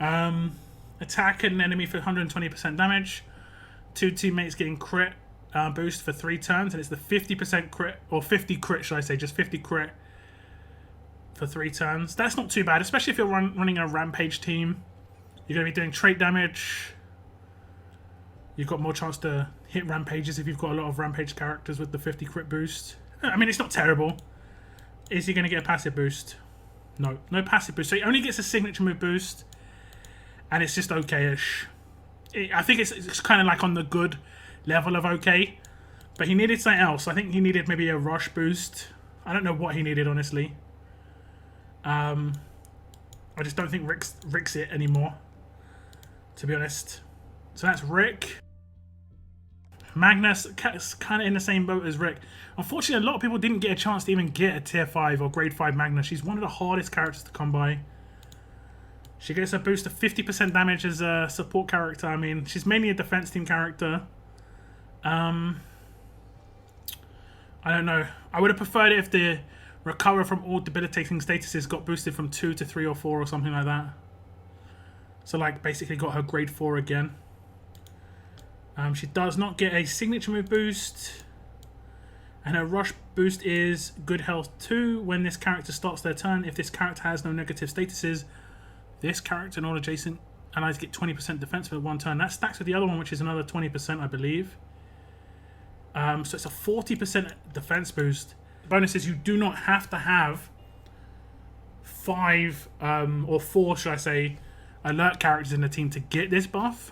Attack an enemy for 120% damage. 2 teammates getting crit boost for 3 turns, and it's the 50% crit, or 50 crit, should I say, just 50 crit for 3 turns. That's not too bad, especially if you're running a rampage team. You're going to be doing trait damage. You've got more chance to hit rampages if you've got a lot of rampage characters with the 50 crit boost. I mean, it's not terrible. Is he going to get a passive boost? No, no passive boost. So he only gets a signature move boost, and it's just okay-ish. I think it's kind of like on the good level of okay, but he needed something else. I think he needed maybe a rush boost. I don't know what he needed, honestly. I just don't think Rick's it anymore, to be honest. So that's Rick. Magna's kind of in the same boat as Rick. Unfortunately, a lot of people didn't get a chance to even get a tier 5 or grade 5 Magna. She's one of the hardest characters to come by. She gets a boost of 50% damage as a support character. I mean, she's mainly a defense team character. I don't know. I would have preferred it if the recover from all debilitating statuses got boosted from 2 to 3 or 4 or something like that. So, like, basically got her grade 4 again. She does not get a signature move boost. And her rush boost is good health 2 when this character starts their turn. If this character has no negative statuses, this character and all adjacent allies get 20% defense for 1 turn. That stacks with the other one, which is another 20%, I believe. So it's a 40% defense boost. The bonus is you do not have to have 5 or 4, should I say, alert characters in the team to get this buff.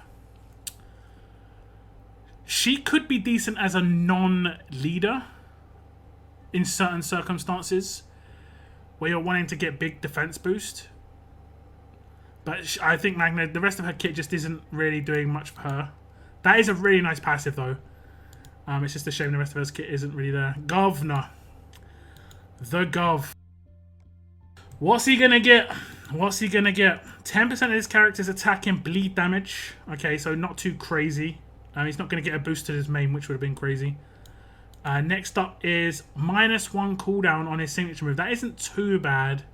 She could be decent as a non-leader in certain circumstances where you're wanting to get big defense boost. But I think Magna, the rest of her kit just isn't really doing much for her. That is a really nice passive though. It's just a shame the rest of her kit isn't really there. Governor. The Gov. What's he gonna get? What's he gonna get? 10% of this character's attack and bleed damage. Okay, so not too crazy. He's not going to get a boost to his main, which would have been crazy. Next up is -1 cooldown on his signature move. That isn't too bad.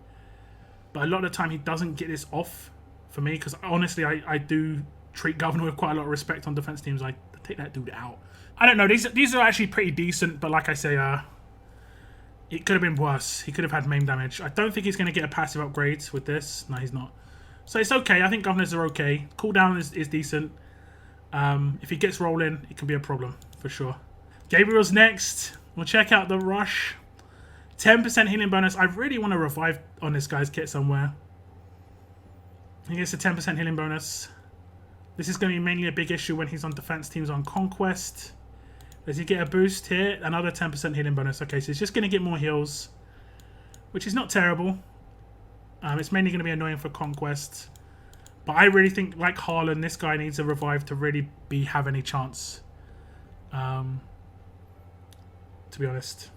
But a lot of the time he doesn't get this off for me. Because honestly, I do treat Governor with quite a lot of respect on defense teams. I take that dude out. I don't know. These are actually pretty decent. But like I say, it could have been worse. He could have had main damage. I don't think he's going to get a passive upgrade with this. No, he's not. So it's okay. I think Governors are okay. Cooldown is decent. If he gets rolling, it can be a problem for sure. Gabriel's next. We'll check out the rush. 10% healing bonus. I really want to revive on this guy's kit somewhere. He gets a 10% healing bonus. This is going to be mainly a big issue when he's on defense teams on Conquest. Does he get a boost here? Another 10% healing bonus. Okay, so he's just going to get more heals, which is not terrible. It's mainly going to be annoying for Conquest. But I really think, like Harlan, this guy needs a revive to really have any chance. To be honest.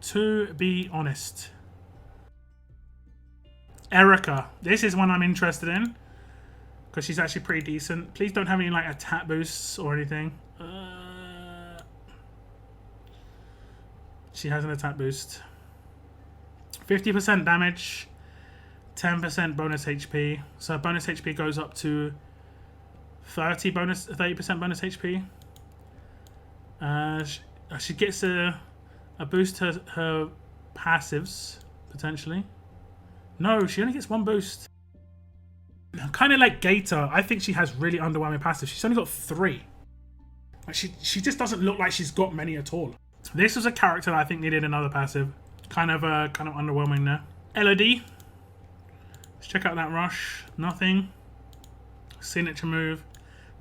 To be honest. Erika. This is one I'm interested in. Because she's actually pretty decent. Please don't have any like attack boosts or anything. She has an attack boost. 50% damage. 10% bonus HP. So bonus HP goes up to 30% bonus HP. She gets a boost to her passives, potentially. No, she only gets 1 boost. Kind of like Gator. I think she has really underwhelming passives. She's only got 3. Like she just doesn't look like she's got many at all. This was a character that I think needed another passive. Kind of underwhelming there. Elodie. Let's check out that rush. Nothing. Signature move.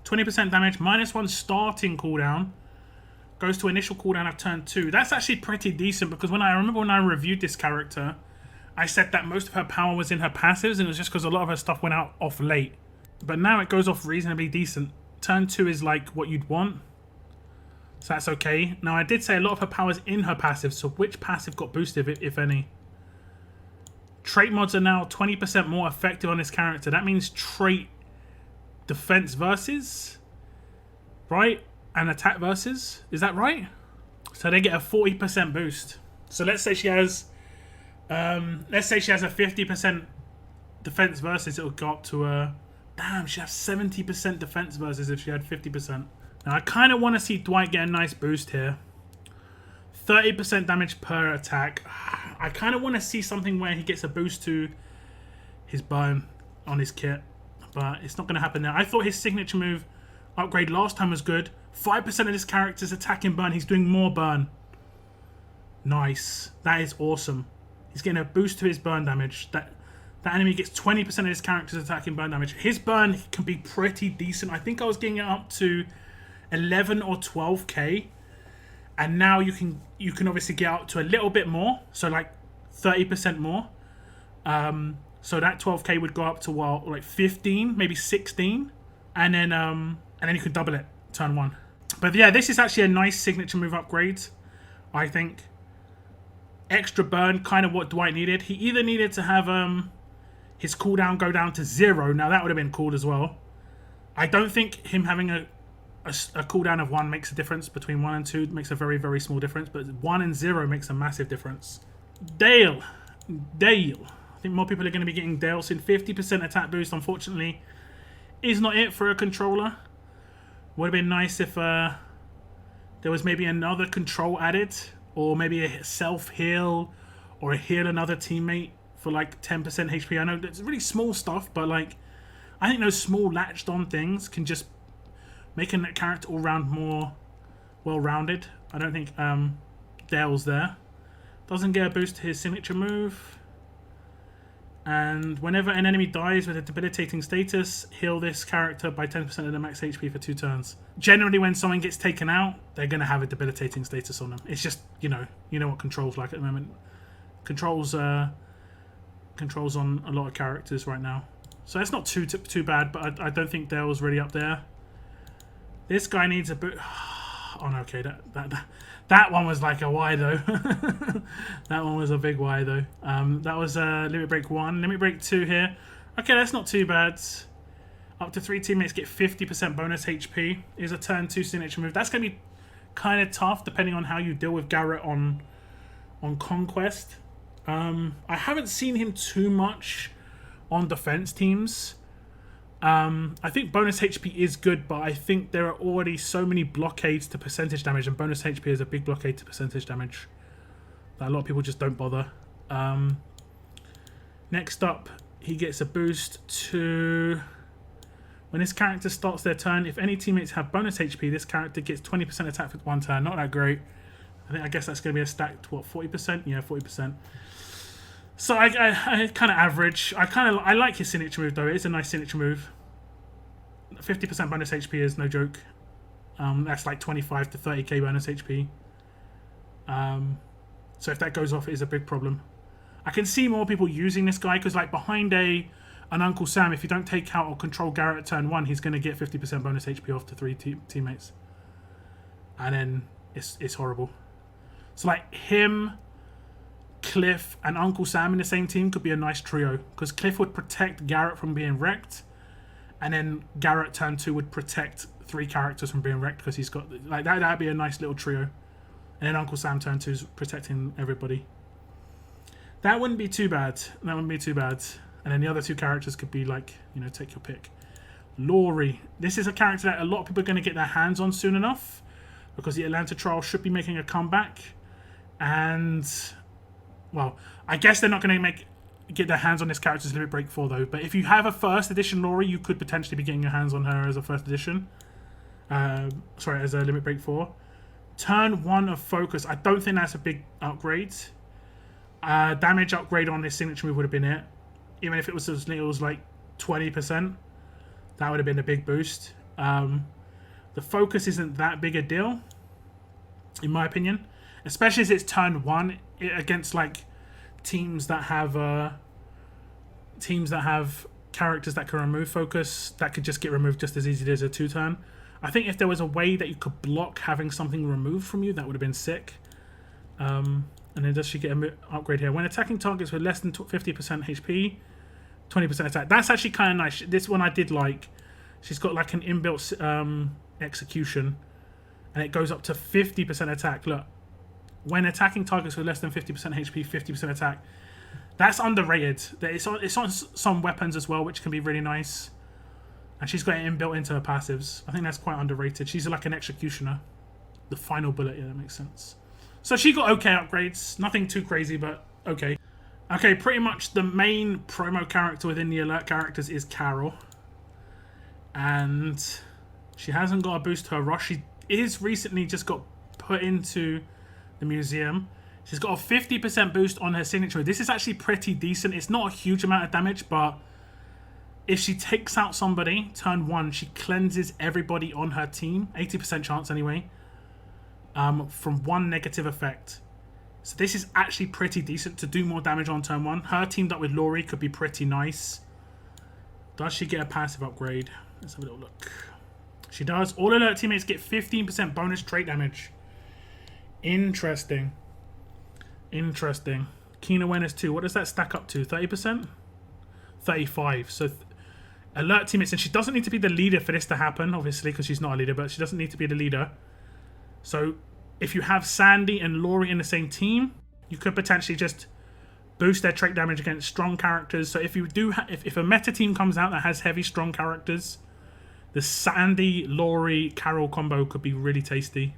20% damage. -1 starting cooldown. Goes to initial cooldown of turn 2. That's actually pretty decent because I remember when I reviewed this character, I said that most of her power was in her passives and it was just because a lot of her stuff went out off late. But now it goes off reasonably decent. Turn 2 is like what you'd want. So that's okay. Now I did say a lot of her power is in her passive, so which passive got boosted if any? Trait mods are now 20% more effective on this character. That means trait defense versus, right? And attack versus. Is that right? So they get a 40% boost. So let's say she has a 50% defense versus. It'll go up to a damn. She has 70% defense versus if she had 50%. Now I kind of want to see Dwight get a nice boost here. 30% damage per attack. I kind of want to see something where he gets a boost to his burn on his kit. But it's not going to happen now. I thought his signature move upgrade last time was good. 5% of this character's attack and burn. He's doing more burn. Nice. That is awesome. He's getting a boost to his burn damage. That enemy gets 20% of his character's attack and burn damage. His burn can be pretty decent. I think I was getting it up to 11 or 12k. And now you can obviously get up to a little bit more. So like 30% more. So that 12k would go up to like 15, maybe 16. And then you can double it turn 1. But yeah, this is actually a nice signature move upgrade, I think. Extra burn, kind of what Dwight needed. He either needed to have his cooldown go down to 0. Now that would have been cool as well. I don't think him having a cooldown of 1 makes a difference. Between 1 and 2 makes a very, very small difference. But 1 and 0 makes a massive difference. Dale. I think more people are going to be getting Dale soon. 50% attack boost, unfortunately, is not it for a controller. Would have been nice if there was maybe another control added. Or maybe a self-heal. Or a heal another teammate for like 10% HP. I know it's really small stuff, but like I think those small latched on things can just make a character all round more well-rounded. I don't think Dale's there. Doesn't get a boost to his signature move. And whenever an enemy dies with a debilitating status, heal this character by 10% of the max HP for 2 turns. Generally, when someone gets taken out, they're going to have a debilitating status on them. It's just, you know what control's like at the moment. Controls on a lot of characters right now. So that's not too bad, but I don't think Dale's really up there. This guy needs a boot. Oh no, okay, that one was like a Y though. That one was a big Y though. That was limit break 1. Limit break 2 here. Okay, that's not too bad. Up to 3 teammates get 50% bonus HP. Is a turn 2 signature move. That's going to be kind of tough depending on how you deal with Garrett on Conquest. I haven't seen him too much on defense teams. I think bonus HP is good, but I think there are already so many blockades to percentage damage, and bonus HP is a big blockade to percentage damage that a lot of people just don't bother. Next up, he gets a boost to... When this character starts their turn, if any teammates have bonus HP, this character gets 20% attack for 1 turn. Not that great. I guess that's going to be a stacked, what, 40%? Yeah, 40%. So I kind of average. I like his signature move though. It is a nice signature move. 50% bonus HP is no joke. That's like 25 to 30k bonus HP. So if that goes off, it is a big problem. I can see more people using this guy because like behind an Uncle Sam, if you don't take out or control Garrett at turn 1, he's going to get 50% bonus HP off to 3 teammates. And then it's horrible. So like him, Cliff and Uncle Sam in the same team could be a nice trio because Cliff would protect Garrett from being wrecked, and then Garrett turn 2 would protect 3 characters from being wrecked because he's got like that'd be a nice little trio, and then Uncle Sam turn 2's protecting everybody. That wouldn't be too bad. And then the other 2 characters could be like, take your pick. Laurie. This is a character that a lot of people are going to get their hands on soon enough because the Atlanta trial should be making a comeback, and well, I guess they're not going to get their hands on this character's limit break 4 though. But if you have a first edition Laurie, you could potentially be getting your hands on her as a first edition. As a limit break 4. Turn 1 of focus. I don't think that's a big upgrade. Damage upgrade on this signature move would have been it. Even if it was as little as like 20%, that would have been a big boost. The focus isn't that big a deal, in my opinion. Especially as it's turn 1 against like teams that have characters that can remove focus, that could just get removed just as easily as a 2-turn. I think if there was a way that you could block having something removed from you, that would have been sick. And then does she get an upgrade here? When attacking targets with less than 50% HP, 20% attack. That's actually kind of nice. This one I did like. She's got like an inbuilt execution, and it goes up to 50% attack. Look. When attacking targets with less than 50% HP, 50% attack. That's underrated. It's on some weapons as well, which can be really nice. And she's got it inbuilt into her passives. I think that's quite underrated. She's like an executioner. The final bullet, yeah, that makes sense. So she got okay upgrades. Nothing too crazy, but okay. Okay, pretty much the main promo character within the alert characters is Carol. And she hasn't got a boost to her rush. She is recently just got put into the museum. She's got a 50% boost on her signature. This is actually pretty decent. It's not a huge amount of damage, but if she takes out somebody, turn 1, she cleanses everybody on her team. 80% chance anyway. From 1 negative effect. So this is actually pretty decent to do more damage on turn 1. Her teamed up with Laurie could be pretty nice. Does she get a passive upgrade? Let's have a little look. She does. All alert teammates get 15% bonus trait damage. Interesting. Interesting. Keen awareness 2. What does that stack up to? 30%? 35. So alert teammates, and she doesn't need to be the leader for this to happen, obviously, because she's not a leader, but she doesn't need to be the leader. So if you have Sandy and Laurie in the same team, you could potentially just boost their trait damage against strong characters. So if you do, if a meta team comes out that has heavy strong characters, the Sandy, Laurie, Carol combo could be really tasty.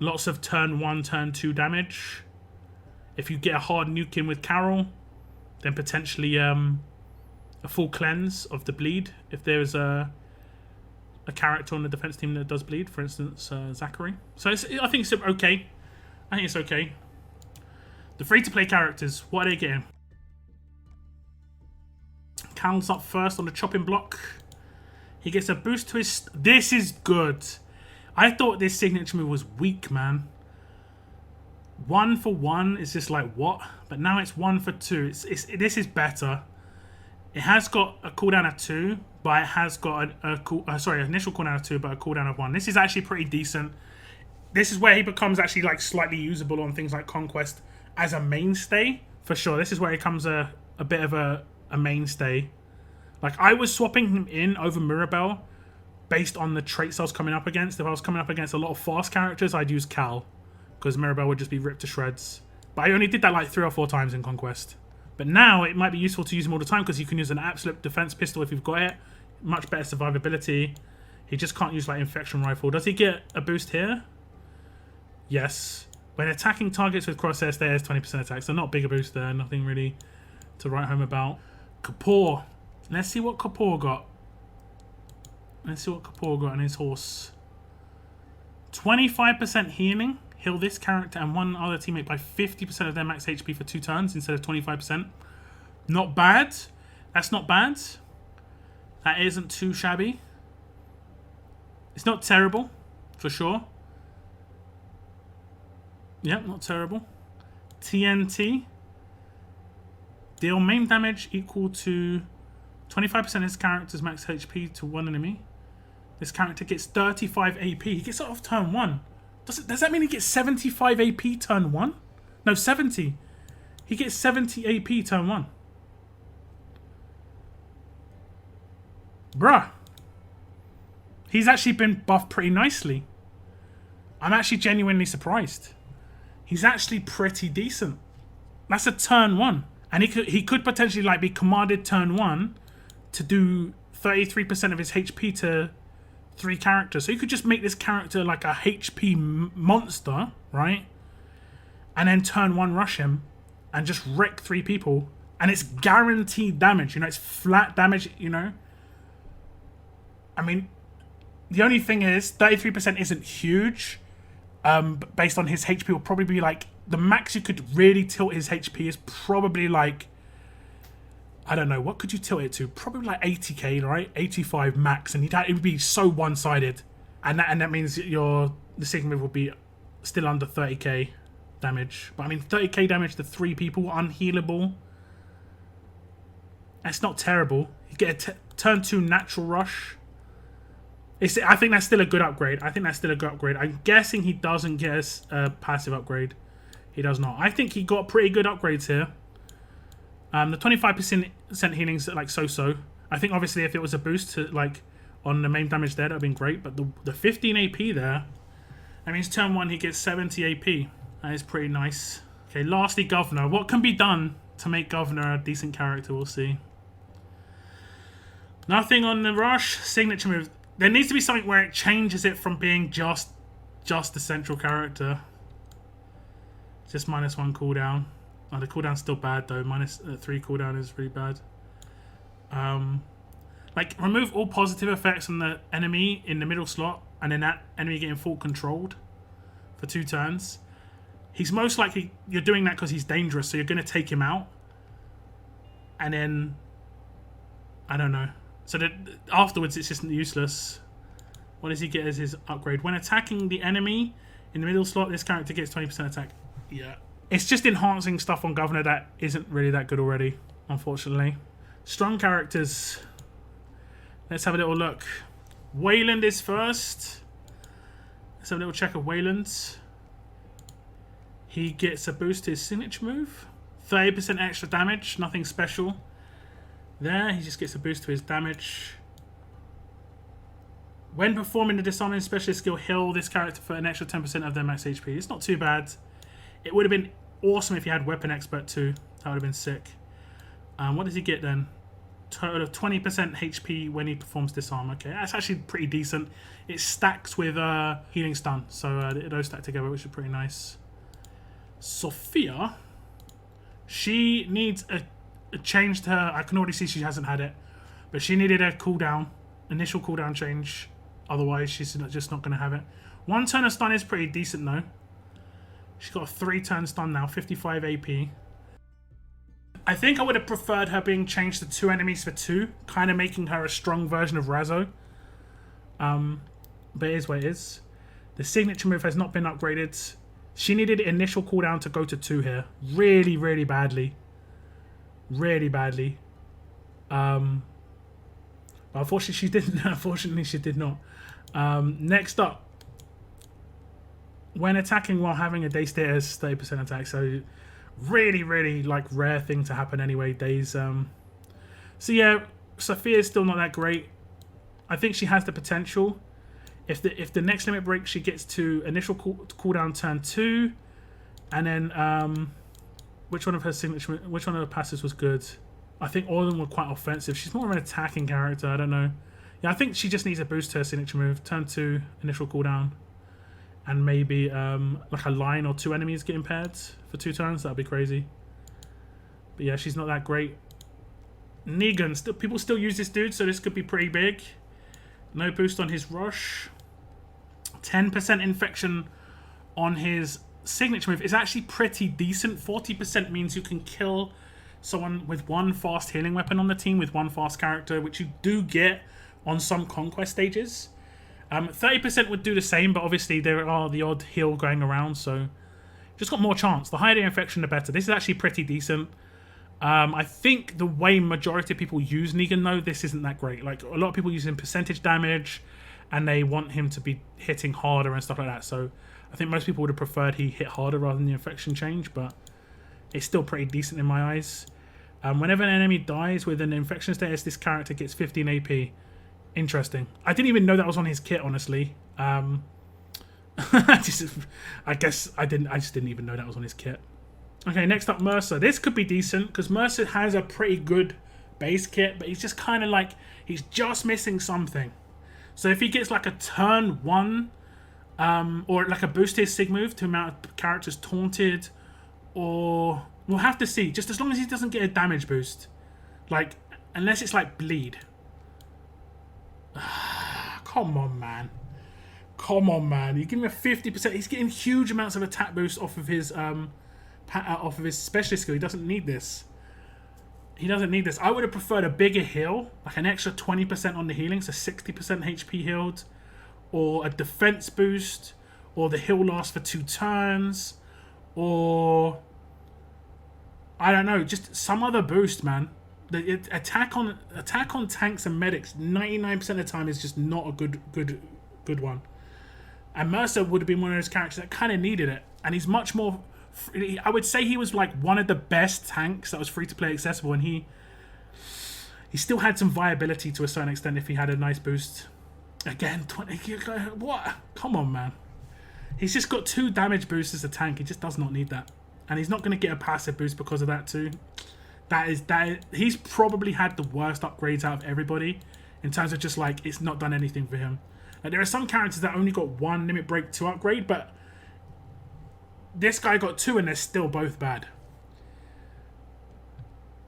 Lots of turn 1, turn 2 damage. If you get a hard nuke in with Carol, then potentially a full cleanse of the bleed. If there's a character on the defense team that does bleed, for instance, Zachary. So I think it's okay. I think it's okay. The free-to-play characters, what are they getting? Cal's up first on the chopping block. He gets a boost to his... This is good. I thought this signature move was weak, man. 1 for 1 is just like, what? But now it's 1 for 2. This is better. It has got a cooldown of 2, but it has got initial cooldown of 2, but a cooldown of 1. This is actually pretty decent. This is where he becomes actually like slightly usable on things like Conquest as a mainstay, for sure. This is where he becomes a bit of a mainstay. Like, I was swapping him in over Mirabelle based on the traits I was coming up against. If I was coming up against a lot of fast characters, I'd use Cal, because Mirabelle would just be ripped to shreds. But I only did that like 3 or 4 times in Conquest. But now it might be useful to use him all the time, because you can use an absolute defense pistol if you've got it. Much better survivability. He just can't use like infection rifle. Does he get a boost here? Yes. When attacking targets with crosshairs, there is 20% attack. So not big a boost there. Nothing really to write home about. Kapoor. Let's see what Kapoor got. Let's see what Kapoor got on his horse. 25% healing. Heal this character and one other teammate by 50% of their max HP for 2 turns instead of 25%. Not bad. That's not bad. That isn't too shabby. It's not terrible, for sure. Yep, not terrible. TNT. Deal main damage equal to 25% of his character's max HP to one enemy. This character gets 35 AP. He gets it off turn 1. Does that mean he gets 75 AP turn 1? No, 70. He gets 70 AP turn 1. Bruh. He's actually been buffed pretty nicely. I'm actually genuinely surprised. He's actually pretty decent. That's a turn 1. And he could potentially like be commanded turn 1 to do 33% of his HP to 3 characters. So you could just make this character like a HP monster, right? And then turn 1 rush him and just wreck 3 people. And it's guaranteed damage, you know, it's flat damage, you know. I mean, the only thing is 33% isn't huge. Based on his HP will probably be like, the max you could really tilt his HP is probably like, I don't know, what could you tilt it to? Probably like 80k, right? 85 max, and it would be so one-sided, and that means the sigma move will be still under 30k damage. But I mean, 30k damage to 3 people, unhealable. That's not terrible. You get a turn 2 natural rush. I think that's still a good upgrade. I'm guessing he doesn't get a passive upgrade. He does not. I think he got pretty good upgrades here. The 25% healing's like so-so. I think obviously if it was a boost to like on the main damage there, that would have been great. But the 15 AP there, that means turn 1 he gets 70 AP. That is pretty nice. Okay, lastly, Governor. What can be done to make Governor a decent character? We'll see. Nothing on the rush. Signature move. There needs to be something where it changes it from being just the central character. Just -1 cooldown. Oh, the cooldown's still bad though. -3 cooldown is really bad. Like, remove all positive effects on the enemy in the middle slot, and then that enemy getting full controlled for 2 turns. He's most likely, you're doing that because he's dangerous, so you're going to take him out. And then, I don't know. So that afterwards it's just useless. What does he get as his upgrade? When attacking the enemy in the middle slot, this character gets 20% attack. Yeah. It's just enhancing stuff on Governor that isn't really that good already, unfortunately. Strong characters. Let's have a little look. Wayland is first. Let's have a little check of Wayland's. He gets a boost to his signature move. 30% extra damage, nothing special. There, he just gets a boost to his damage. When performing the disarming specialist skill, heal this character for an extra 10% of their max HP. It's not too bad. It would have been awesome if he had Weapon Expert too. That would have been sick. What does he get then? Total of 20% HP when he performs disarm. Okay, that's actually pretty decent. It stacks with healing stun, so those stack together, which is pretty nice. Sophia, she needs a change to her. I can already see she hasn't had it, but she needed a cooldown, initial cooldown change. Otherwise, she's just not going to have it. 1 turn of stun is pretty decent though. She's got a 3-turn stun now, 55 AP. I think I would have preferred her being changed to 2 enemies for 2, kind of making her a strong version of Raso. But it is what it is. The signature move has not been upgraded. She needed initial cooldown to go to 2 here. Really, really badly. Really badly. But unfortunately, she didn't. Unfortunately, she did not. Next up. When attacking while having a day status, 30% attack. So really, really like rare thing to happen anyway. Days. So yeah, Sophia's still not that great. I think she has the potential. If the next limit break she gets to initial cooldown turn 2, and then which one of her passes was good? I think all of them were quite offensive. She's more of an attacking character. I don't know. Yeah, I think she just needs a boost to her signature move. Turn 2, initial cooldown. And maybe like a line or 2 enemies get impaired for 2 turns. That'd be crazy. But yeah, she's not that great. Negan, people still use this dude, so this could be pretty big. No boost on his rush. 10% infection on his signature move is actually pretty decent. 40% means you can kill someone with 1 fast healing weapon on the team with 1 fast character, which you do get on some conquest stages. 30% would do the same, but obviously there are the odd heal going around, so just got more chance. The higher the infection, the better. This is actually pretty decent. I think the way majority of people use Negan, though, this isn't that great. Like, a lot of people use him percentage damage, and they want him to be hitting harder and stuff like that. So I think most people would have preferred he hit harder rather than the infection change, but it's still pretty decent in my eyes. Whenever an enemy dies with an infection status, this character gets 15 AP. Interesting. I didn't even know that was on his kit, honestly. I guess I just didn't even know that was on his kit. Okay, next up, Mercer. This could be decent because Mercer has a pretty good base kit, but he's just kind of like, he's just missing something. So if he gets like a turn 1, or like a boost to his sig move to amount of characters taunted, or we'll have to see. Just as long as he doesn't get a damage boost, like unless it's like bleed. Come on, man. Come on, man. You give him a 50%. He's getting huge amounts of attack boost off of his specialist skill. He doesn't need this. He doesn't need this. I would have preferred a bigger heal, like an extra 20% on the healing, so 60% HP healed, or a defense boost, or the heal lasts for 2 turns, or I don't know, just some other boost, man. The attack on tanks and medics 99% of the time is just not a good one. And Mercer would have been one of those characters that kind of needed it, and he's much more. I would say he was like one of the best tanks that was free to play accessible, and he still had some viability to a certain extent if he had a nice boost. Again, 20. What? Come on, man. He's just got 2 damage boosts as a tank. He just does not need that, and he's not going to get a passive boost because of that too. He's probably had the worst upgrades out of everybody in terms of just like it's not done anything for him. Like, there are some characters that only got 1 limit break 2 upgrade, but this guy got 2 and they're still both bad.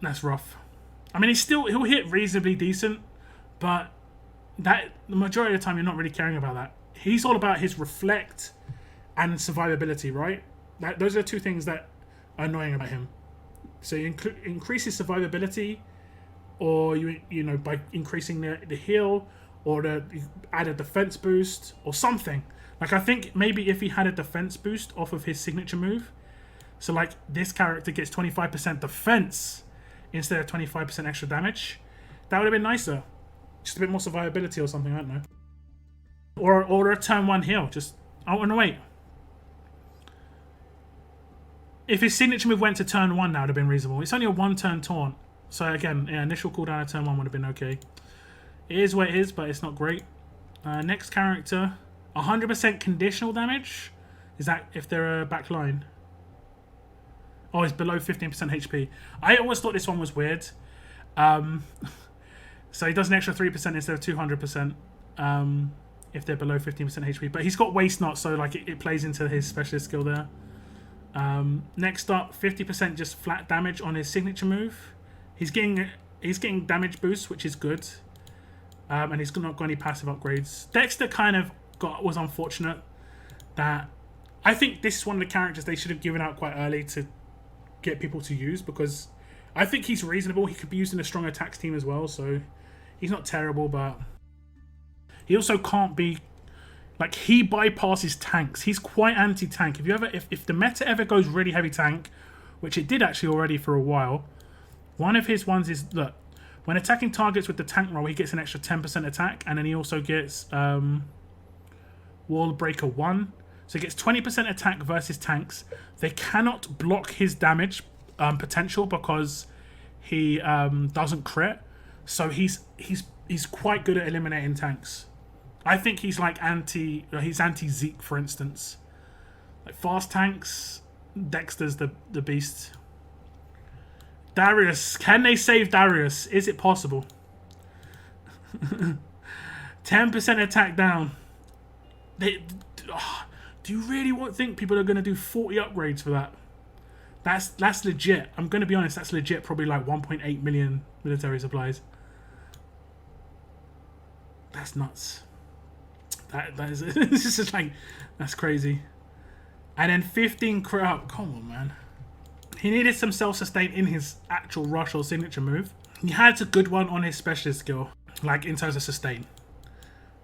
That's rough. I mean, he'll hit reasonably decent, but the majority of the time you're not really caring about that. He's all about his reflect and survivability, right? Those are the 2 things that are annoying about him. So you increase his survivability, or you know by increasing the heal, or you add a defense boost or something. Like, I think maybe if he had a defense boost off of his signature move, so like this character gets 25% defense instead of 25% extra damage, that would have been nicer. Just a bit more survivability or something, I don't know. Or a turn 1 heal. Just, oh no, wait. If his signature move went to turn 1 now, it would have been reasonable. It's only a 1-turn taunt. So again, yeah, initial cooldown at turn 1 would have been okay. It is what it is, but it's not great. Next character, 100% conditional damage. Is that if they're a back line? Oh, it's below 15% HP. I always thought this one was weird. So he does an extra 3% instead of 200% if they're below 15% HP. But he's got waste knot, so like it plays into his specialist skill there. Next up, 50% just flat damage on his signature move. He's getting damage boost, which is good. And he's not got any passive upgrades. Dexter kind of was unfortunate. That I think this is one of the characters they should have given out quite early to get people to use, because I think he's reasonable. He could be used in a strong attacks team as well, so he's not terrible, but he also can't be like, he bypasses tanks. He's quite anti-tank. If the meta ever goes really heavy tank, which it did actually already for a while, one of his ones is, look, when attacking targets with the tank roll, he gets an extra 10% attack, and then he also gets Wall Breaker 1. So he gets 20% attack versus tanks. They cannot block his damage potential because he doesn't crit. So he's quite good at eliminating tanks. I think he's like anti-Zeke, for instance. Like fast tanks, Dexter's the beast. Darius, can they save Darius? Is it possible? 10% attack down. Do you really think people are going to do 40 upgrades for that? That's legit. I'm going to be honest, that's legit. Probably like 1.8 million military supplies. That's nuts. That is this is like, that's crazy. And then 15 crit up. Come on, man. He needed some self-sustain in his actual rush or signature move. He had a good one on his specialist skill, like in terms of sustain.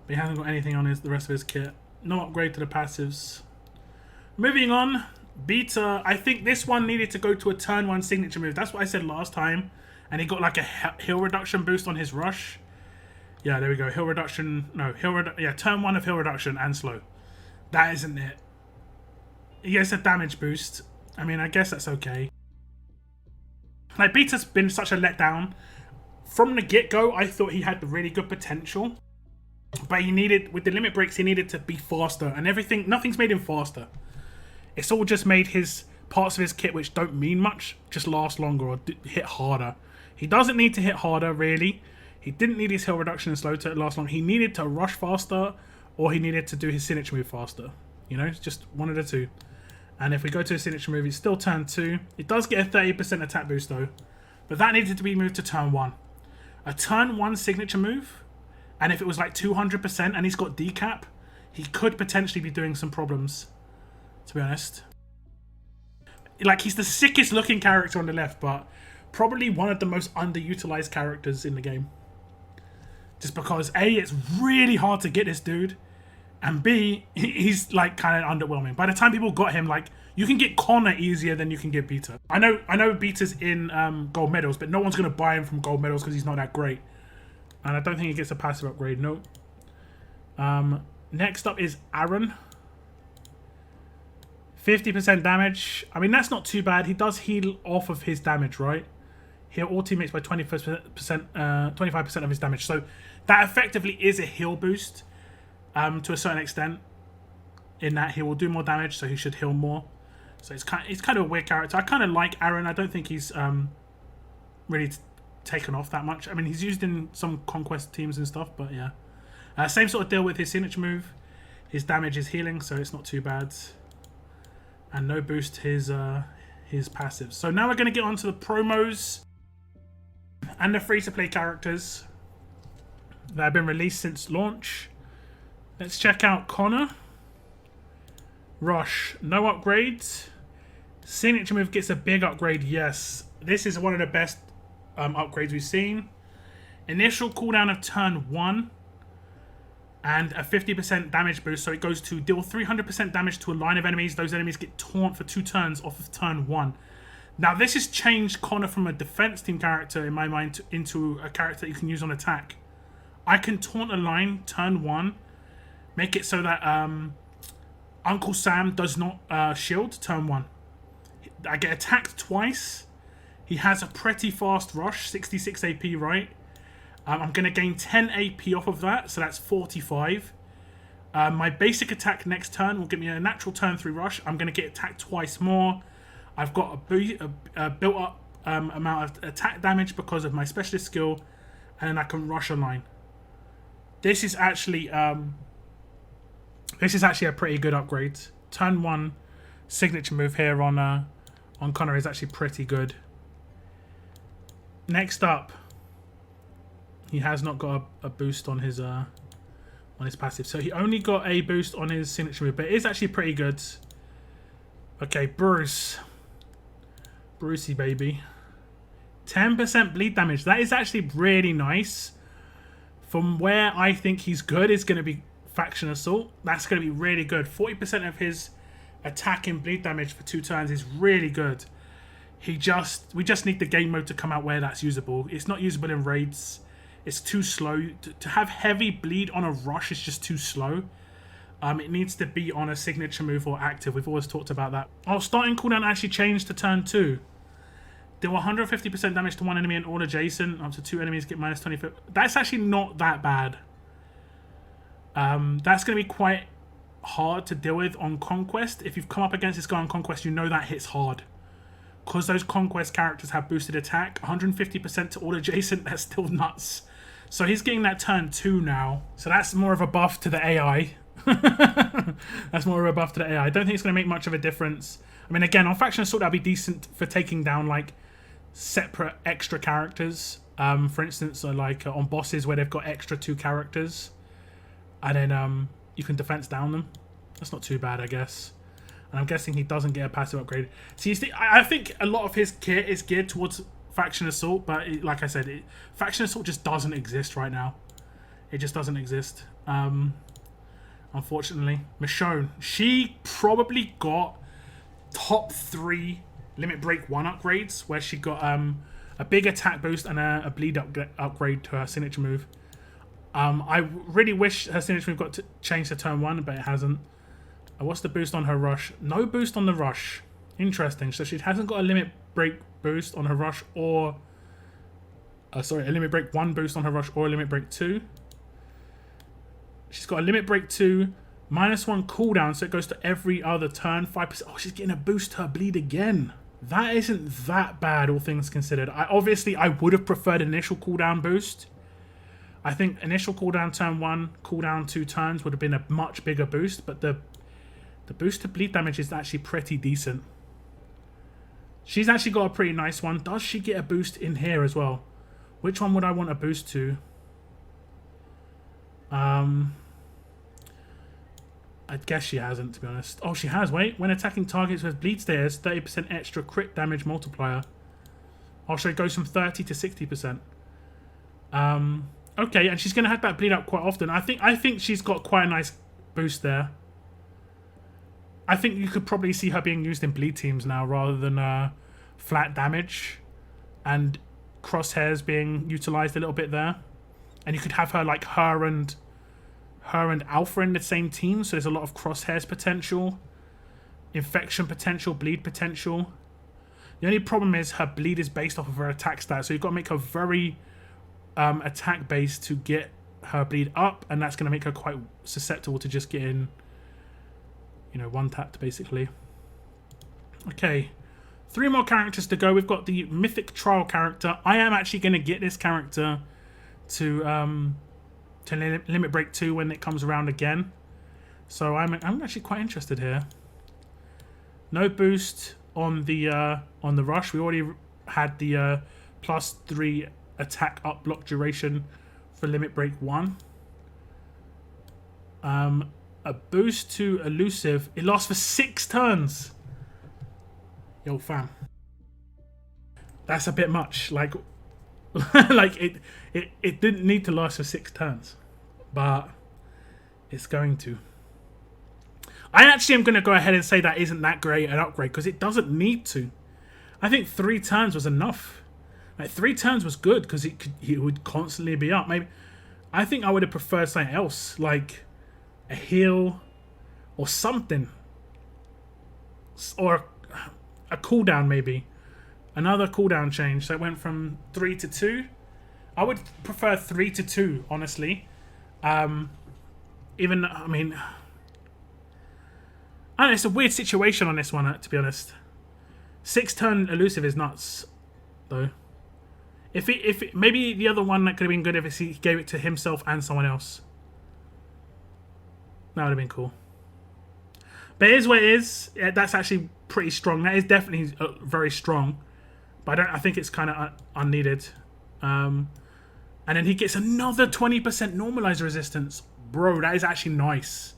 But he hasn't got anything on the rest of his kit. No upgrade to the passives. Moving on, Beta. I think this one needed to go to a turn 1 signature move. That's what I said last time. And he got like a heal reduction boost on his rush. Yeah, there we go. Heal reduction. No, yeah, turn 1 of heal reduction and slow. That isn't it. He gets a damage boost. I mean, I guess that's okay. Like, Beta's been such a letdown. From the get-go, I thought he had really good potential. But he needed, with the limit breaks, he needed to be faster. And everything, nothing's made him faster. It's all just made his parts of his kit, which don't mean much, just last longer or hit harder. He doesn't need to hit harder, really. He didn't need his heal reduction and slow to last long. He needed to rush faster, or he needed to do his signature move faster. You know, it's just one of the two. And if we go to his signature move, it's still turn 2. It does get a 30% attack boost, though. But that needed to be moved to turn 1. A turn 1 signature move, and if it was like 200% and he's got decap, he could potentially be doing some problems, to be honest. Like, he's the sickest looking character on the left, but probably one of the most underutilized characters in the game. Just because A, it's really hard to get this dude, and B, he's like kind of underwhelming. By the time people got him, like, you can get Connor easier than you can get Beta. I know Beta's in gold medals, but no one's gonna buy him from gold medals because he's not that great. And I don't think he gets a passive upgrade. No. Next up is Aaron. 50% damage. I mean, that's not too bad. He does heal off of his damage, right? Heal all teammates by 25% of his damage. So that effectively is a heal boost to a certain extent. In that he will do more damage, so he should heal more. So it's kind of a weird character. I kind of like Aaron. I don't think he's really taken off that much. I mean, he's used in some conquest teams and stuff, but yeah. Same sort of deal with his signature move. His damage is healing, so it's not too bad. And no boost his passives. So now we're going to get on to the promos and the free-to-play characters that have been released since launch. Let's check out Connor. Rush, no upgrades. Signature move gets a big upgrade, yes. This is one of the best upgrades we've seen. Initial cooldown of turn 1 and a 50% damage boost, so it goes to deal 300% damage to a line of enemies. Those enemies get taunt for 2 turns off of turn 1. Now this has changed Connor from a defense team character, in my mind, into a character that you can use on attack. I can taunt a line turn 1, make it so that Uncle Sam does not shield turn 1. I get attacked twice. He has a pretty fast rush, 66 AP, right? I'm going to gain 10 AP off of that, so that's 45. My basic attack next turn will give me a natural turn 3 rush. I'm going to get attacked twice more. I've got a built-up amount of attack damage because of my specialist skill, and then I can rush a line. This is actually a pretty good upgrade. Turn 1 signature move here on Connor is actually pretty good. Next up, he has not got a boost on his passive, so he only got a boost on his signature move, but it is actually pretty good. Okay, Brucey baby, 10% bleed damage. That is actually really nice. From where I think he's good is going to be Faction Assault. That's going to be really good. 40% of his attack and bleed damage for 2 turns is really good. We just need the game mode to come out where that's usable. It's not usable in raids. It's too slow. To have heavy bleed on a rush is just too slow. It needs to be on a signature move or active. We've always talked about that. Oh, starting cooldown actually changed to turn 2. Deal 150% damage to 1 enemy and all adjacent. Up to 2 enemies get minus 25. That's actually not that bad. That's going to be quite hard to deal with on Conquest. If you've come up against this guy on Conquest, you know that hits hard. Because those Conquest characters have boosted attack, 150% to all adjacent, that's still nuts. So he's getting that turn 2 now. So that's more of a buff to the AI. That's more of a buff to the AI. I don't think it's going to make much of a difference. I mean, again, on Faction Assault, that'd be decent for taking down, like, separate extra characters. For instance, like on bosses where they've got extra 2 characters. And then you can defense down them. That's not too bad, I guess. And I'm guessing he doesn't get a passive upgrade. See, I think a lot of his kit is geared towards Faction Assault, but like I said, Faction Assault just doesn't exist right now. It just doesn't exist. Unfortunately. Michonne, she probably got top 3 Limit Break 1 upgrades, where she got a big attack boost and a bleed upgrade to her signature move. I really wish her signature move got to change to turn 1, but it hasn't. What's the boost on her rush? No boost on the rush. Interesting. So she hasn't got a limit break boost on her rush, or a limit break 1 boost on her rush, or a limit break 2. She's got a limit break 2, -1 cooldown, so it goes to every other turn. 5%. Oh, she's getting a boost to her bleed again. That isn't that bad, all things considered. Obviously, I would have preferred initial cooldown boost. I think initial cooldown turn 1, cooldown 2 turns would have been a much bigger boost, but the boost to bleed damage is actually pretty decent. She's actually got a pretty nice one. Does she get a boost in here as well? Which one would I want a boost to? I guess she hasn't, to be honest. Oh, she has. Wait. When attacking targets with bleed stairs, 30% extra crit damage multiplier. Oh, so it goes from 30 to 60%. Okay, and she's going to have that bleed up quite often. I think she's got quite a nice boost there. I think you could probably see her being used in bleed teams now rather than flat damage, and crosshairs being utilized a little bit there. And you could have her like her and Alpha in the same team, so there's a lot of crosshairs potential, infection potential, bleed potential. The only problem is her bleed is based off of her attack stat, so you've got to make her very attack based to get her bleed up, and that's going to make her quite susceptible to just getting, you know, one tapped basically. Okay, 3 more characters to go. We've got the Mythic Trial character. I am actually going to get this character to Limit Break 2 when it comes around again. So I'm actually quite interested here. No boost on the rush. We already had the +3 attack up block duration for Limit Break 1. A boost to elusive. It lasts for 6 turns. Yo, fam. That's a bit much. Like, like it didn't need to last for 6 turns, but it's going to. I actually am going to go ahead and say that isn't that great an upgrade, because it doesn't need to. I think 3 turns was enough. Like 3 turns was good, because it would constantly be up. Maybe I think I would have preferred something else, like a heal or something. Or a cooldown maybe. Another cooldown change. So it went from 3 to 2. I would prefer 3 to 2, honestly. Even, I mean... I don't know, it's a weird situation on this one, to be honest. 6-turn elusive is nuts, though. Maybe the other one that could have been good if he gave it to himself and someone else. That would have been cool. But it is what it is. Yeah, that's actually pretty strong. That is definitely very strong. But I think it's kind of unneeded. And then he gets another 20% normalized resistance. Bro, that is actually nice.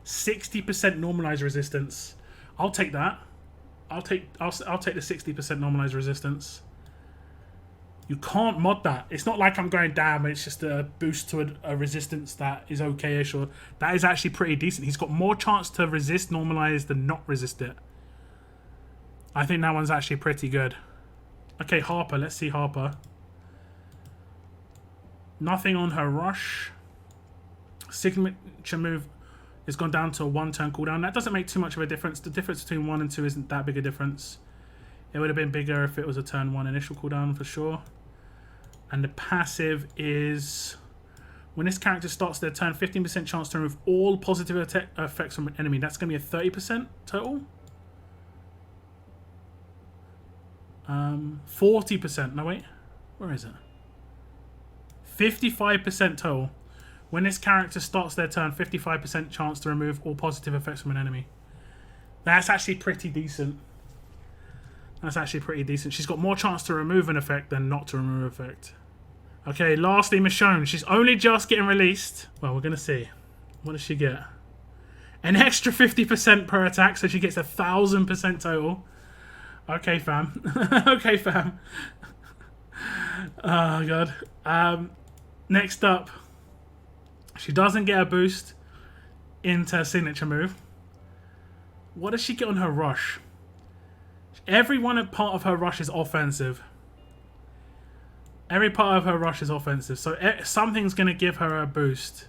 60% normalized resistance. I'll take that. I'll take the 60% normalized resistance. You can't mod that. It's not like I'm going down, but it's just a boost to a resistance that is okay-ish. Or that is actually pretty decent. He's got more chance to resist normalized than not resist it. I think that one's actually pretty good. Okay, Harper. Let's see Harper. Nothing on her rush. Signature move has gone down to a 1-turn cooldown. That doesn't make too much of a difference. The difference between 1 and 2 isn't that big a difference. It would have been bigger if it was a turn 1 initial cooldown for sure. And the passive is... When this character starts their turn, 15% chance to remove all positive effects from an enemy. That's going to be a 30% total? 40%. No, wait. Where is it? 55% total. When this character starts their turn, 55% chance to remove all positive effects from an enemy. That's actually pretty decent. That's actually pretty decent. She's got more chance to remove an effect than not to remove an effect. Okay, lastly, Michonne. She's only just getting released. Well, we're going to see. What does she get? An extra 50% per attack, so she gets 1,000% total. Okay, fam. Okay, fam. Oh, God. Next up. She doesn't get a boost into her signature move. What does she get on her rush? Every part of her rush is offensive. Every part of her rush is offensive. So something's going to give her a boost.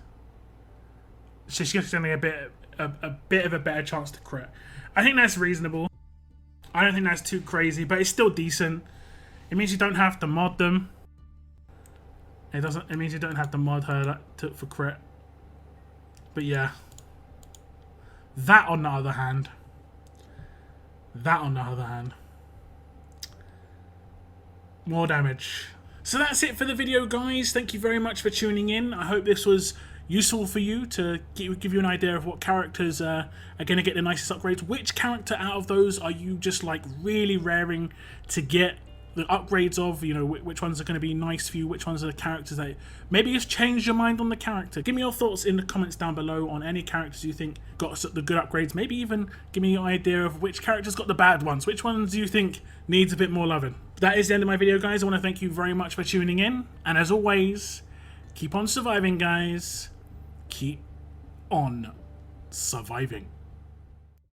She's going to get a bit of a better chance to crit. I think that's reasonable. I don't think that's too crazy, but it's still decent. It means you don't have to mod them. It means you don't have to mod her for crit. But yeah. That on the other hand. More damage. So that's it for the video, guys. Thank you very much for tuning in. I hope this was useful for you to give you an idea of what characters are going to get the nicest upgrades. Which character out of those are you just like really raring to get the upgrades of? You know, which ones are going to be nice for you? Which ones are the characters that maybe just changed your mind on the character? Give me your thoughts in the comments down below on any characters you think got the good upgrades. Maybe even give me an idea of which characters got the bad ones. Which ones do you think needs a bit more loving? That is the end of my video, guys. I want to thank you very much for tuning in. And as always, keep on surviving, guys. Keep on surviving.